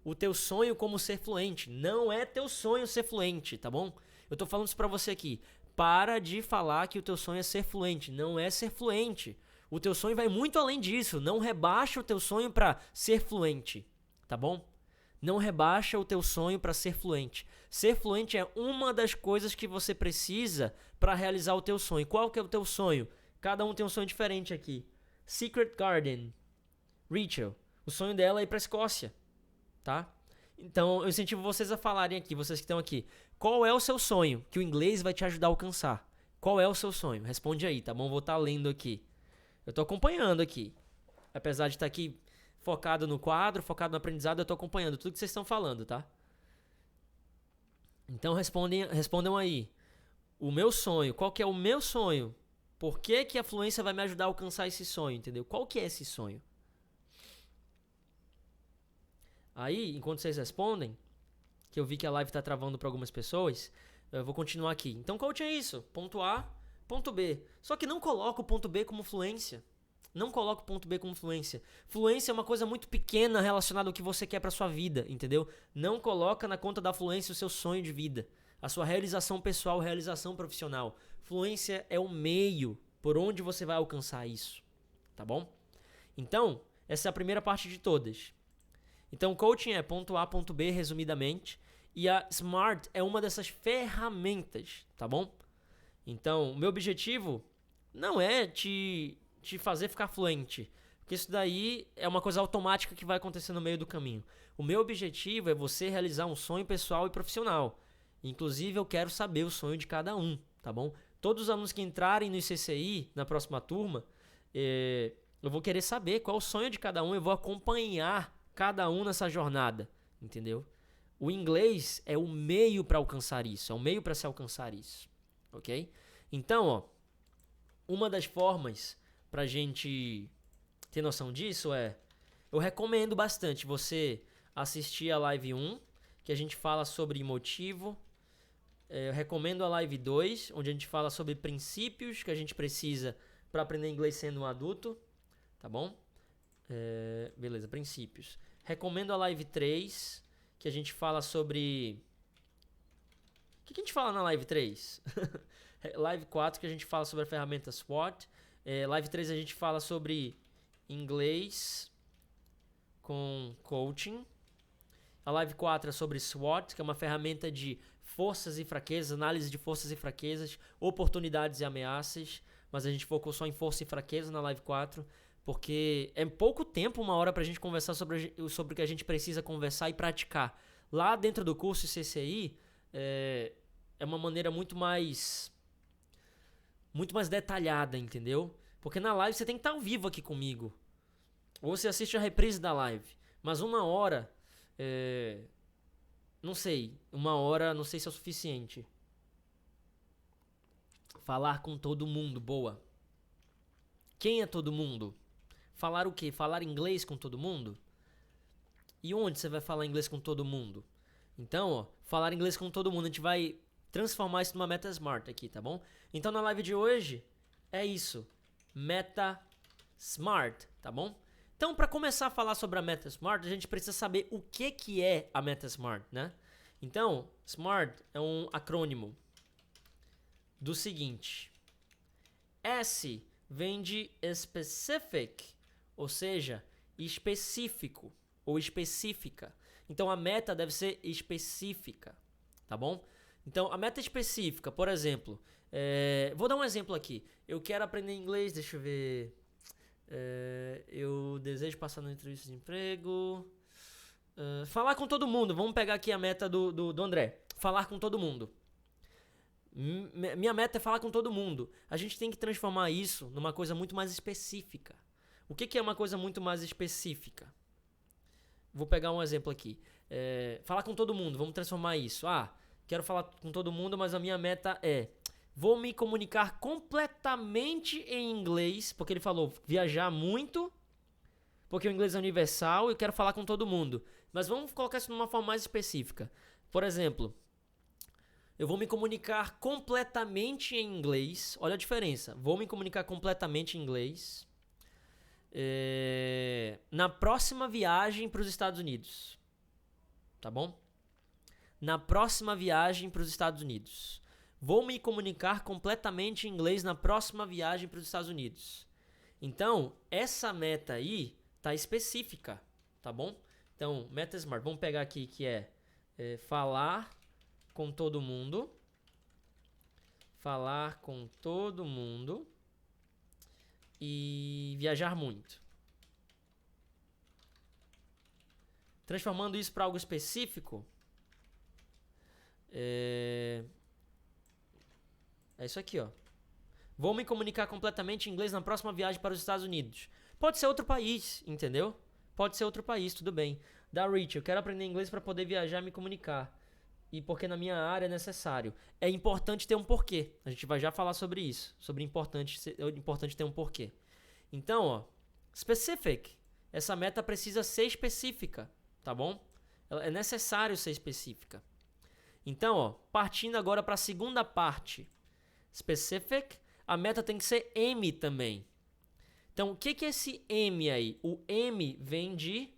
o teu sonho como ser fluente. Não é teu sonho ser fluente, tá bom? Eu tô falando isso pra você aqui. Para de falar que o teu sonho é ser fluente. Não é ser fluente. O teu sonho vai muito além disso. Não rebaixa o teu sonho pra ser fluente, tá bom? Não rebaixa o teu sonho para ser fluente. Ser fluente é uma das coisas que você precisa para realizar o teu sonho. Qual que é o teu sonho? Cada um tem um sonho diferente aqui. Secret Garden. Rachel. O sonho dela é ir para a Escócia, tá? Então, eu incentivo vocês a falarem aqui, vocês que estão aqui. Qual é o seu sonho que o inglês vai te ajudar a alcançar? Qual é o seu sonho? Responde aí, tá bom? Vou estar lendo aqui. Eu tô acompanhando aqui. Apesar de estar aqui focado no quadro, focado no aprendizado, eu tô acompanhando tudo que vocês estão falando, tá? Então respondam aí. O meu sonho, qual que é o meu sonho? Por que a fluência vai me ajudar a alcançar esse sonho, entendeu? Qual que é esse sonho? Aí, enquanto vocês respondem, que eu vi que a live tá travando para algumas pessoas, eu vou continuar aqui. Então, coach é isso, ponto A, ponto B. Só que não coloca o ponto B como fluência. Não coloca o ponto B como fluência. Fluência é uma coisa muito pequena relacionada ao que você quer para sua vida, entendeu? Não coloca na conta da fluência o seu sonho de vida, a sua realização pessoal, realização profissional. Fluência é o meio por onde você vai alcançar isso, tá bom? Então, essa é a primeira parte de todas. Então, coaching é ponto A, ponto B, resumidamente. E a SMART é uma dessas ferramentas, tá bom? Então, o meu objetivo não é te fazer ficar fluente, porque isso daí é uma coisa automática que vai acontecer no meio do caminho. O meu objetivo é você realizar um sonho pessoal e profissional. Inclusive, eu quero saber o sonho de cada um, tá bom? Todos os alunos que entrarem no ICCI, na próxima turma, eu vou querer saber qual é o sonho de cada um, eu vou acompanhar cada um nessa jornada, entendeu? O inglês é o meio para alcançar isso, é o meio para se alcançar isso, ok? Então, ó, uma das formas pra gente ter noção disso eu recomendo bastante você assistir a live 1, que a gente fala sobre motivo. Eu recomendo a live 2, onde a gente fala sobre princípios que a gente precisa para aprender inglês sendo um adulto, tá bom? Beleza, princípios. Recomendo a live 3, que a gente fala sobre... O que a gente fala na live 3? Live 4, que a gente fala sobre a ferramenta SWOT. Live 3 a gente fala sobre inglês com coaching. A live 4 é sobre SWOT, que é uma ferramenta de forças e fraquezas, análise de forças e fraquezas, oportunidades e ameaças. Mas a gente focou só em força e fraqueza na live 4, porque é pouco tempo, uma hora, pra gente conversar sobre o que a gente precisa conversar e praticar. Lá dentro do curso CCI, é uma maneira muito mais detalhada, entendeu? Porque na live você tem que estar ao vivo aqui comigo. Ou você assiste a reprise da live. Mas uma hora, não sei se é o suficiente. Falar com todo mundo, boa. Quem é todo mundo? Falar o quê? Falar inglês com todo mundo? E onde você vai falar inglês com todo mundo? Então, ó, falar inglês com todo mundo, a gente vai transformar isso numa meta SMART aqui, tá bom? Então na live de hoje é isso, meta SMART, tá bom? Então para começar a falar sobre a meta SMART, a gente precisa saber o que é a meta SMART, né? Então, SMART é um acrônimo do seguinte: S vem de specific, ou seja, específico ou específica. Então a meta deve ser específica, tá bom? Então, a meta específica, por exemplo, vou dar um exemplo aqui. Eu quero aprender inglês, deixa eu ver. Eu desejo passar na entrevista de emprego. Falar com todo mundo. Vamos pegar aqui a meta do André. Falar com todo mundo. Minha meta é falar com todo mundo. A gente tem que transformar isso numa coisa muito mais específica. O que é uma coisa muito mais específica? Vou pegar um exemplo aqui. Falar com todo mundo, vamos transformar isso. Quero falar com todo mundo, mas a minha meta é... Vou me comunicar completamente em inglês, porque ele falou viajar muito, porque o inglês é universal e eu quero falar com todo mundo. Mas vamos colocar isso de uma forma mais específica. Por exemplo, eu vou me comunicar completamente em inglês. Olha a diferença. Vou me comunicar completamente em inglês na próxima viagem para os Estados Unidos. Tá bom? Na próxima viagem para os Estados Unidos. Vou me comunicar completamente em inglês na próxima viagem para os Estados Unidos. Então, essa meta aí tá específica, tá bom? Então, meta SMART. Vamos pegar aqui que é falar com todo mundo. Falar com todo mundo. E viajar muito. Transformando isso para algo específico. É isso aqui, ó. Vou me comunicar completamente em inglês na próxima viagem para os Estados Unidos. Pode ser outro país, entendeu? Pode ser outro país, tudo bem. Da Rich, eu quero aprender inglês para poder viajar e me comunicar. E porque na minha área é necessário. É importante ter um porquê. A gente vai já falar sobre isso. Sobre importante ter um porquê. Então, ó. Specific. Essa meta precisa ser específica, tá bom? É necessário ser específica. Então, ó. Partindo agora para a segunda parte. Specific. A meta tem que ser M também. Então, o que é esse M aí? O M vem de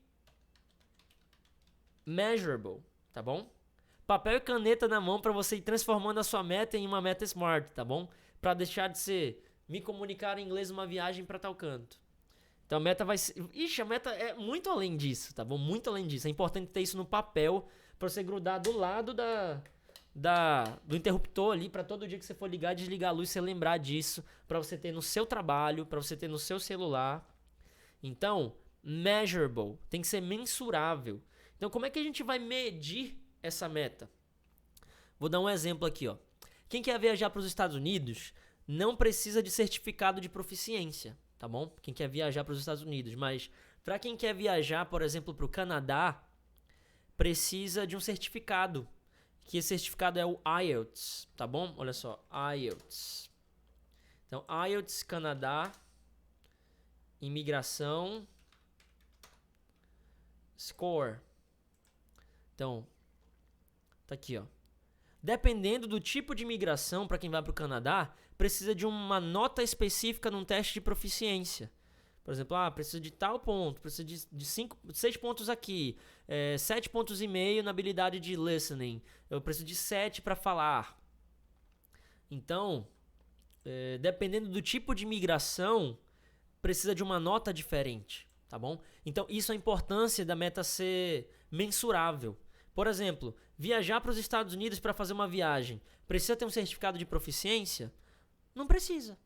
measurable, tá bom? Papel e caneta na mão para você ir transformando a sua meta em uma meta SMART, tá bom? Para deixar de ser me comunicar em inglês numa viagem para tal canto. Então a meta vai ser... Ixi, a meta é muito além disso, tá bom? Muito além disso. É importante ter isso no papel para você grudar do lado do interruptor ali, para todo dia que você for ligar e desligar a luz, você lembrar disso, para você ter no seu trabalho, para você ter no seu celular. Então, measurable, tem que ser mensurável. Então, como é que a gente vai medir essa meta? Vou dar um exemplo aqui, ó. Quem quer viajar para os Estados Unidos não precisa de certificado de proficiência, tá bom? Quem quer viajar para os Estados Unidos, mas para quem quer viajar, por exemplo, para o Canadá, precisa de um certificado, que esse certificado é o IELTS, tá bom? Olha só, IELTS. Então, IELTS Canadá, imigração, score. Então, tá aqui, ó. Dependendo do tipo de imigração para quem vai para o Canadá, precisa de uma nota específica num teste de proficiência. Por exemplo, precisa de tal ponto, precisa de 6 pontos aqui, 7,5 pontos na habilidade de listening, eu preciso de 7 para falar. Então, dependendo do tipo de imigração, precisa de uma nota diferente, tá bom? Então, isso é a importância da meta ser mensurável. Por exemplo, viajar para os Estados Unidos para fazer uma viagem, precisa ter um certificado de proficiência? Não precisa,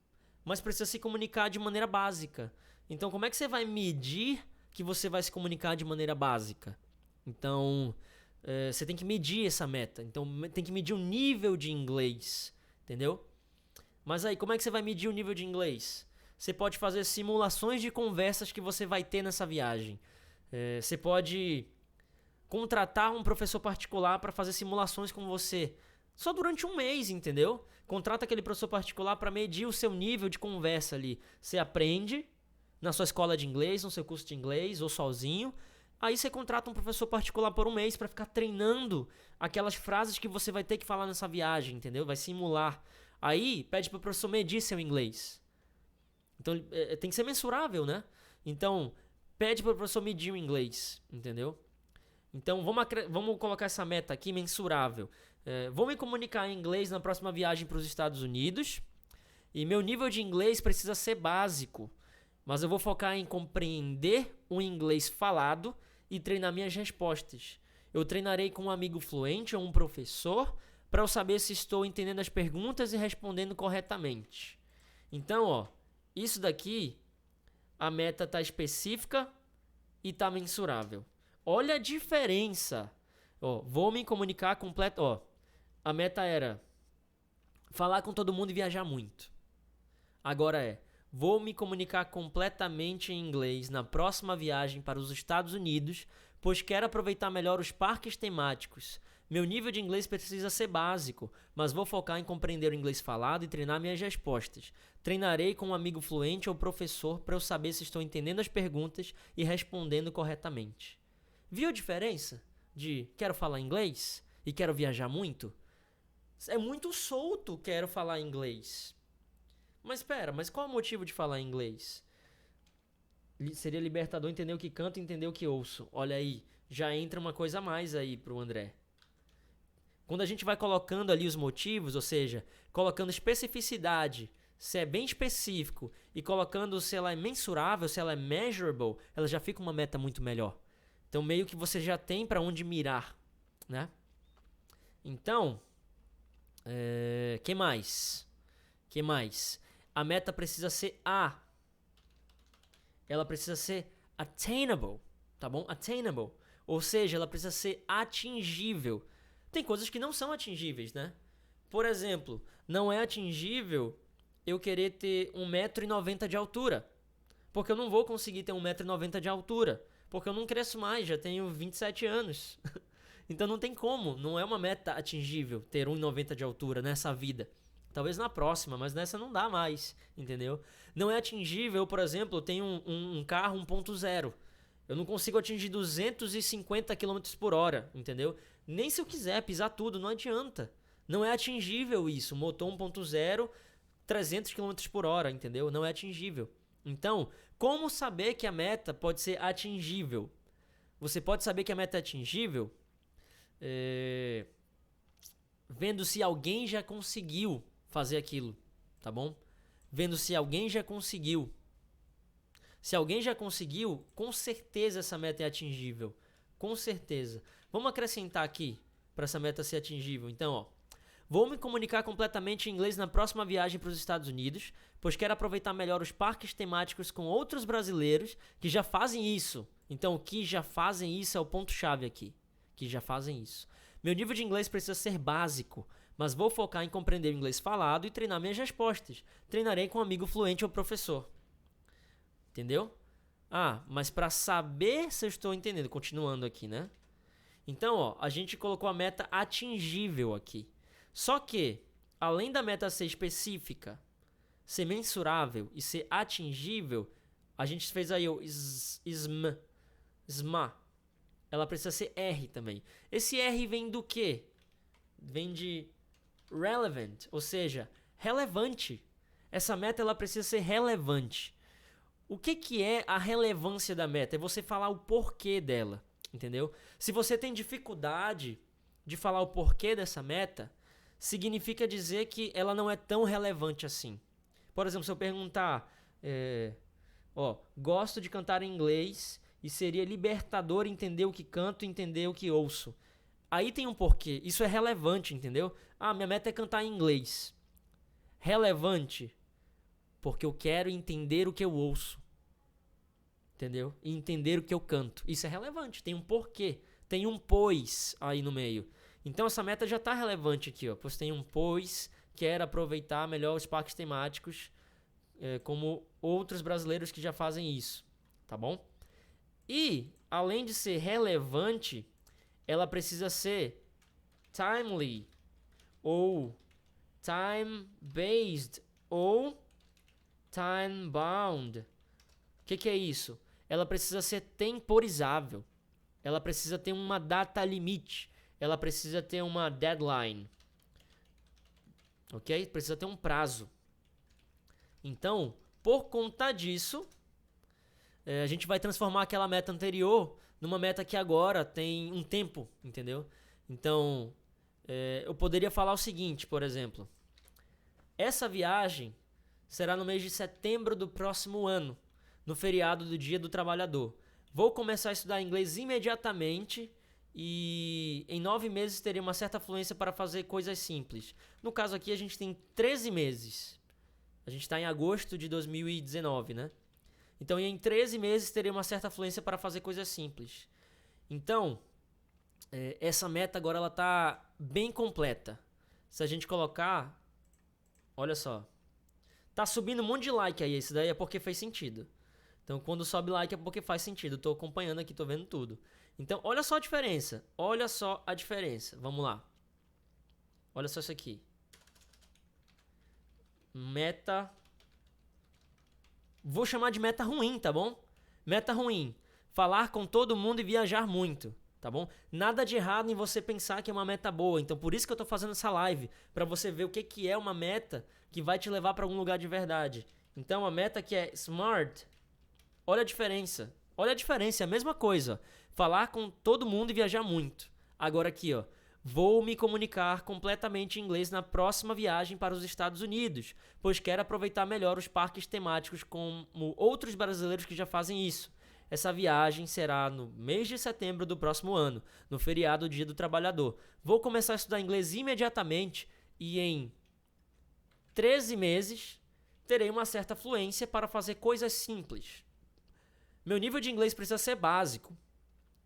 mas precisa se comunicar de maneira básica. Então, como é que você vai medir que você vai se comunicar de maneira básica? Então, você tem que medir essa meta. Então, tem que medir o nível de inglês, entendeu? Mas aí, como é que você vai medir o nível de inglês? Você pode fazer simulações de conversas que você vai ter nessa viagem. Você pode contratar um professor particular para fazer simulações com você. Só durante um mês, entendeu? Contrata aquele professor particular para medir o seu nível de conversa ali. Você aprende na sua escola de inglês, no seu curso de inglês ou sozinho. Aí você contrata um professor particular por um mês para ficar treinando aquelas frases que você vai ter que falar nessa viagem, entendeu? Vai simular. Aí pede para o professor medir seu inglês. Então tem que ser mensurável, né? Então pede para o professor medir o inglês, entendeu? Então vamos colocar essa meta aqui mensurável. Vou me comunicar em inglês na próxima viagem para os Estados Unidos. E meu nível de inglês precisa ser básico. Mas eu vou focar em compreender o inglês falado e treinar minhas respostas. Eu treinarei com um amigo fluente ou um professor para eu saber se estou entendendo as perguntas e respondendo corretamente. Então, ó, isso daqui, a meta está específica e está mensurável. Olha a diferença. Ó, vou me comunicar completo. Ó, a meta era falar com todo mundo e viajar muito. Agora vou me comunicar completamente em inglês na próxima viagem para os Estados Unidos, pois quero aproveitar melhor os parques temáticos. Meu nível de inglês precisa ser básico, mas vou focar em compreender o inglês falado e treinar minhas respostas. Treinarei com um amigo fluente ou professor para eu saber se estou entendendo as perguntas e respondendo corretamente. Viu a diferença de quero falar inglês e quero viajar muito? É muito solto quero falar inglês. Mas espera, mas qual é o motivo de falar inglês? Seria libertador entender o que canto e entender o que ouço. Olha aí, já entra uma coisa a mais aí pro André. Quando a gente vai colocando ali os motivos, ou seja, colocando especificidade, se é bem específico, e colocando se ela é mensurável, se ela é measurable, ela já fica uma meta muito melhor. Então meio que você já tem para onde mirar, né? Então, que mais? A meta precisa ser ela precisa ser attainable, tá bom? Attainable, ou seja, ela precisa ser atingível. Tem coisas que não são atingíveis, né? Por exemplo, não é atingível eu querer ter 1,90 m de altura, porque eu não vou conseguir ter 1,90 m de altura, porque eu não cresço mais, já tenho 27 anos. Então não tem como, não é uma meta atingível ter 1,90 m de altura nessa vida. Talvez na próxima, mas nessa não dá mais, entendeu? Não é atingível, por exemplo, eu tenho um carro 1.0. Eu não consigo atingir 250 km por hora, entendeu? Nem se eu quiser pisar tudo, não adianta. Não é atingível isso. Motor 1.0, 300 km por hora, entendeu? Não é atingível. Então, como saber que a meta pode ser atingível? Você pode saber que a meta é atingível vendo se alguém já conseguiu fazer aquilo, tá bom? Vendo se alguém já conseguiu. Se alguém já conseguiu, com certeza essa meta é atingível. Com certeza. Vamos acrescentar aqui para essa meta ser atingível. Então, vou me comunicar completamente em inglês na próxima viagem para os Estados Unidos, pois quero aproveitar melhor os parques temáticos com outros brasileiros que já fazem isso. Então, o que já fazem isso é o ponto-chave aqui. Que já fazem isso. Meu nível de inglês precisa ser básico, mas vou focar em compreender o inglês falado e treinar minhas respostas. Treinarei com um amigo fluente ou professor. Entendeu? Mas para saber se eu estou entendendo, continuando aqui, né? Então, a gente colocou a meta atingível aqui. Só que, além da meta ser específica, ser mensurável e ser atingível, a gente fez aí o SMA. Ela precisa ser R também. Esse R vem do quê? Vem de relevant, ou seja, relevante. Essa meta ela precisa ser relevante. O que é a relevância da meta? É você falar o porquê dela, entendeu? Se você tem dificuldade de falar o porquê dessa meta, significa dizer que ela não é tão relevante assim. Por exemplo, se eu perguntar, gosto de cantar em inglês e seria libertador entender o que canto e entender o que ouço. Aí tem um porquê, isso é relevante, entendeu? Minha meta é cantar em inglês. Relevante, porque eu quero entender o que eu ouço. Entendeu? E entender o que eu canto. Isso é relevante, tem um porquê. Tem um pois aí no meio. Então essa meta já está relevante aqui, pois tem um pois, quero aproveitar melhor os parques temáticos, como outros brasileiros que já fazem isso. Tá bom? E, além de ser relevante, ela precisa ser timely, ou time-based, ou time-bound. O que é isso? Ela precisa ser temporizável. Ela precisa ter uma data limite. Ela precisa ter uma deadline. Ok? Precisa ter um prazo. Então, por conta disso, a gente vai transformar aquela meta anterior numa meta que agora tem um tempo, entendeu? Então, eu poderia falar o seguinte, por exemplo. Essa viagem será no mês de setembro do próximo ano, no feriado do Dia do Trabalhador. Vou começar a estudar inglês imediatamente e em 9 meses terei uma certa fluência para fazer coisas simples. No caso aqui a gente tem 13 meses. A gente está em agosto de 2019, né? Então em 13 meses terei uma certa fluência para fazer coisas simples. Então, essa meta agora ela está bem completa. Se a gente colocar Olha só. Tá subindo um monte de like aí. Esse daí é porque fez sentido. Então, quando sobe like é porque faz sentido. Tô acompanhando aqui, tô vendo tudo. Então, olha só a diferença. Olha só a diferença. Vamos lá. Olha só isso aqui. Meta. Vou chamar de meta ruim, tá bom? Meta ruim. Falar com todo mundo e viajar muito, tá bom? Nada de errado em você pensar que é uma meta boa. Então, por isso que eu tô fazendo essa live. Pra você ver o que é uma meta que vai te levar pra algum lugar de verdade. Então, a meta que é smart. Olha a diferença. Olha a diferença, é a mesma coisa. Falar com todo mundo e viajar muito. Agora aqui, ó. Vou me comunicar completamente em inglês na próxima viagem para os Estados Unidos, pois quero aproveitar melhor os parques temáticos como outros brasileiros que já fazem isso. Essa viagem será no mês de setembro do próximo ano, no feriado Dia do Trabalhador. Vou começar a estudar inglês imediatamente e em 13 meses terei uma certa fluência para fazer coisas simples. Meu nível de inglês precisa ser básico,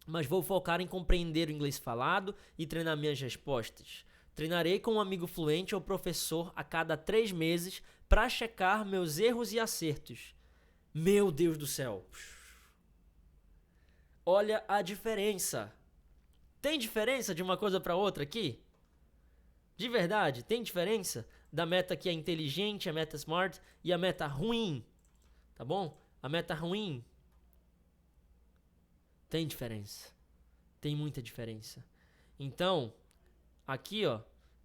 mas vou focar em compreender o inglês falado e treinar minhas respostas. Treinarei com um amigo fluente ou professor a cada 3 meses para checar meus erros e acertos. Meu Deus do céu! Olha a diferença. Tem diferença de uma coisa para outra aqui? De verdade, tem diferença da meta que é inteligente, a meta smart e a meta ruim. Tá bom? A meta ruim tem diferença. Tem muita diferença. Então, aqui, ó,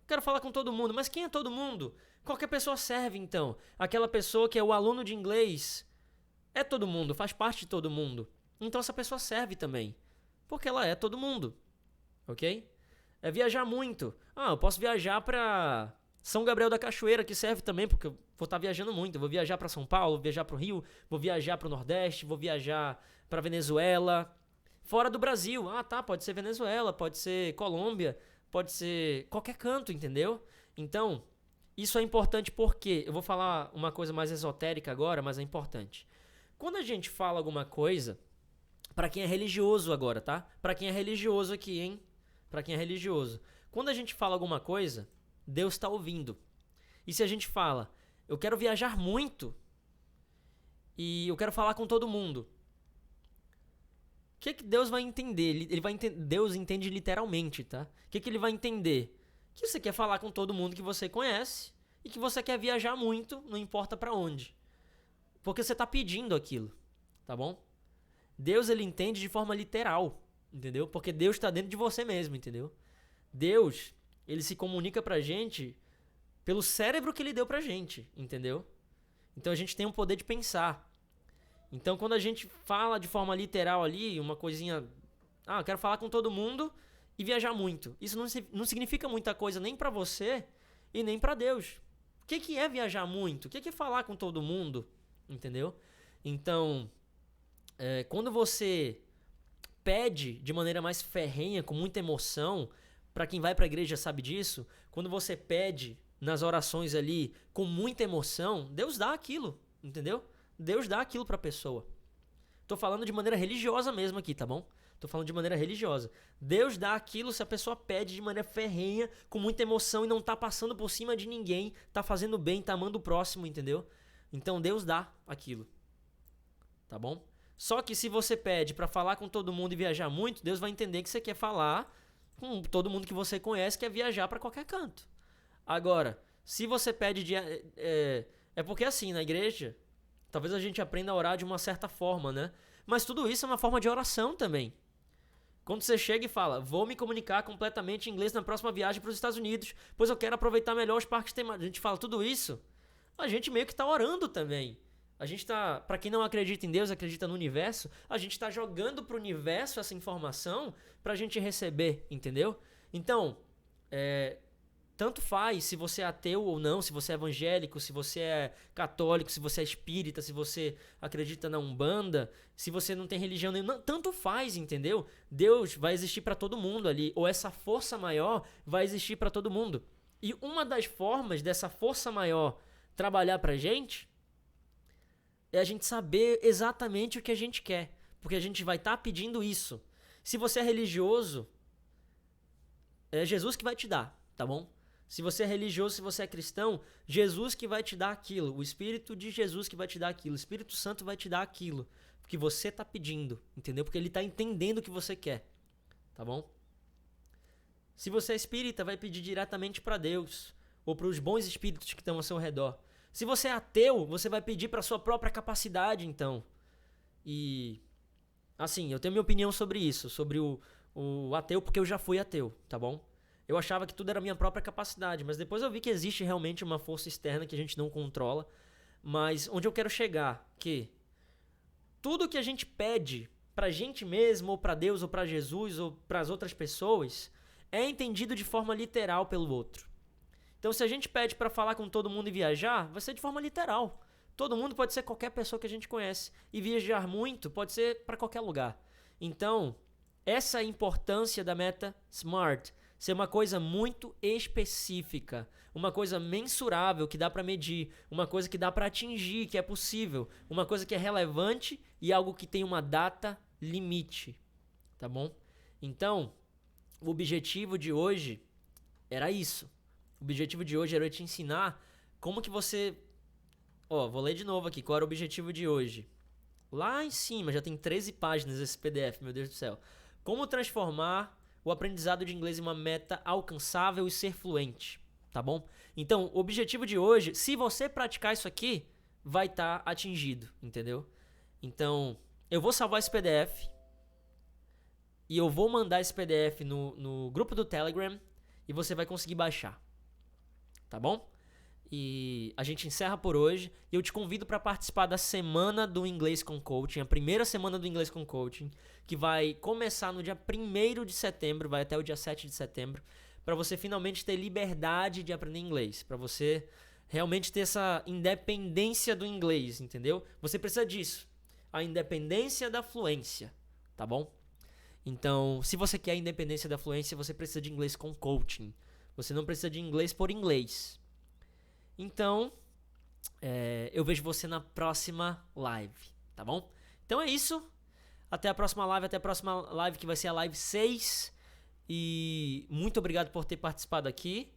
quero falar com todo mundo. Mas quem é todo mundo? Qualquer pessoa serve, então. Aquela pessoa que é o aluno de inglês é todo mundo, faz parte de todo mundo. Então essa pessoa serve também. Porque ela é todo mundo. Ok? É viajar muito. Eu posso viajar pra São Gabriel da Cachoeira, que serve também, porque eu vou estar viajando muito. Eu vou viajar pra São Paulo, vou viajar pro Rio, vou viajar pro Nordeste, vou viajar pra Venezuela. Fora do Brasil, pode ser Venezuela, pode ser Colômbia, pode ser qualquer canto, entendeu? Então, isso é importante porque, eu vou falar uma coisa mais esotérica agora, mas é importante. Quando a gente fala alguma coisa, pra quem é religioso agora, tá? Pra quem é religioso aqui, hein? Pra quem é religioso. Quando a gente fala alguma coisa, Deus tá ouvindo. E se a gente fala, eu quero viajar muito e eu quero falar com todo mundo, o que Deus vai entender? Deus entende literalmente, tá? O que ele vai entender? Que você quer falar com todo mundo que você conhece e que você quer viajar muito, não importa pra onde. Porque você tá pedindo aquilo, tá bom? Deus, ele entende de forma literal, entendeu? Porque Deus tá dentro de você mesmo, entendeu? Deus, ele se comunica pra gente pelo cérebro que ele deu pra gente, entendeu? Então a gente tem o poder de pensar. Então, quando a gente fala de forma literal ali, uma coisinha... eu quero falar com todo mundo e viajar muito. Isso não significa muita coisa nem pra você e nem pra Deus. O que é viajar muito? O que é falar com todo mundo? Entendeu? Então, quando você pede de maneira mais ferrenha, com muita emoção, pra quem vai pra igreja sabe disso, quando você pede nas orações ali com muita emoção, Deus dá aquilo, entendeu? Deus dá aquilo pra pessoa. Tô falando de maneira religiosa mesmo aqui, tá bom? Tô falando de maneira religiosa. Deus dá aquilo se a pessoa pede de maneira ferrenha, com muita emoção e não tá passando por cima de ninguém, tá fazendo bem, tá amando o próximo, entendeu? Então Deus dá aquilo. Tá bom? Só que se você pede pra falar com todo mundo e viajar muito, Deus vai entender que você quer falar com todo mundo que você conhece, quer viajar pra qualquer canto. Agora, se você pede é porque assim, na igreja... Talvez a gente aprenda a orar de uma certa forma, né? Mas tudo isso é uma forma de oração também. Quando você chega e fala, vou me comunicar completamente em inglês na próxima viagem para os Estados Unidos, pois eu quero aproveitar melhor os parques temáticos. A gente fala tudo isso, a gente meio que tá orando também. A gente tá, pra quem não acredita em Deus, acredita no universo, a gente tá jogando pro universo essa informação pra gente receber, entendeu? Então, tanto faz se você é ateu ou não, se você é evangélico, se você é católico, se você é espírita, se você acredita na Umbanda, se você não tem religião nenhuma, tanto faz, entendeu? Deus vai existir pra todo mundo ali, ou essa força maior vai existir pra todo mundo. E uma das formas dessa força maior trabalhar pra gente é a gente saber exatamente o que a gente quer, porque a gente vai estar pedindo isso. Se você é religioso, é Jesus que vai te dar, tá bom? Se você é religioso, se você é cristão, Jesus que vai te dar aquilo, o Espírito de Jesus que vai te dar aquilo, o Espírito Santo vai te dar aquilo que você está pedindo, entendeu? Porque ele está entendendo o que você quer, tá bom? Se você é espírita, vai pedir diretamente para Deus ou para os bons espíritos que estão ao seu redor. Se você é ateu, você vai pedir para sua própria capacidade, então. E assim, eu tenho minha opinião sobre isso, sobre o ateu, porque eu já fui ateu, tá bom? Eu achava que tudo era minha própria capacidade, mas depois eu vi que existe realmente uma força externa que a gente não controla. Mas onde eu quero chegar, que tudo que a gente pede pra gente mesmo, ou pra Deus, ou pra Jesus, ou pras outras pessoas, é entendido de forma literal pelo outro. Então, se a gente pede pra falar com todo mundo e viajar, vai ser de forma literal. Todo mundo pode ser qualquer pessoa que a gente conhece. E viajar muito pode ser pra qualquer lugar. Então, essa é a importância da meta SMART. Ser uma coisa muito específica, uma coisa mensurável que dá para medir, uma coisa que dá para atingir, que é possível, uma coisa que é relevante e algo que tem uma data limite, tá bom? Então, o objetivo de hoje era isso. O objetivo de hoje era te ensinar como que você... vou ler de novo aqui, qual era o objetivo de hoje. Lá em cima, já tem 13 páginas esse PDF, meu Deus do céu. Como transformar o aprendizado de inglês em uma meta alcançável e ser fluente, tá bom? Então, o objetivo de hoje, se você praticar isso aqui, vai estar atingido, entendeu? Então, eu vou salvar esse PDF e eu vou mandar esse PDF no grupo do Telegram e você vai conseguir baixar, tá bom? E a gente encerra por hoje e eu te convido para participar da semana do Inglês com Coaching, a primeira semana do Inglês com Coaching, que vai começar no dia 1º de setembro, vai até o dia 7 de setembro, para você finalmente ter liberdade de aprender inglês, para você realmente ter essa independência do inglês, entendeu? Você precisa disso, a independência da fluência, tá bom? Então, se você quer a independência da fluência, você precisa de inglês com coaching, você não precisa de inglês por inglês. Então, eu vejo você na próxima live, tá bom? Então é isso. Até a próxima live que vai ser a live 6. E muito obrigado por ter participado aqui.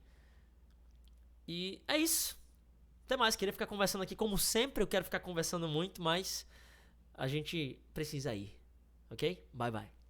E é isso. Até mais, queria ficar conversando aqui. Como sempre, eu quero ficar conversando muito, mas a gente precisa ir. Ok? Bye, bye.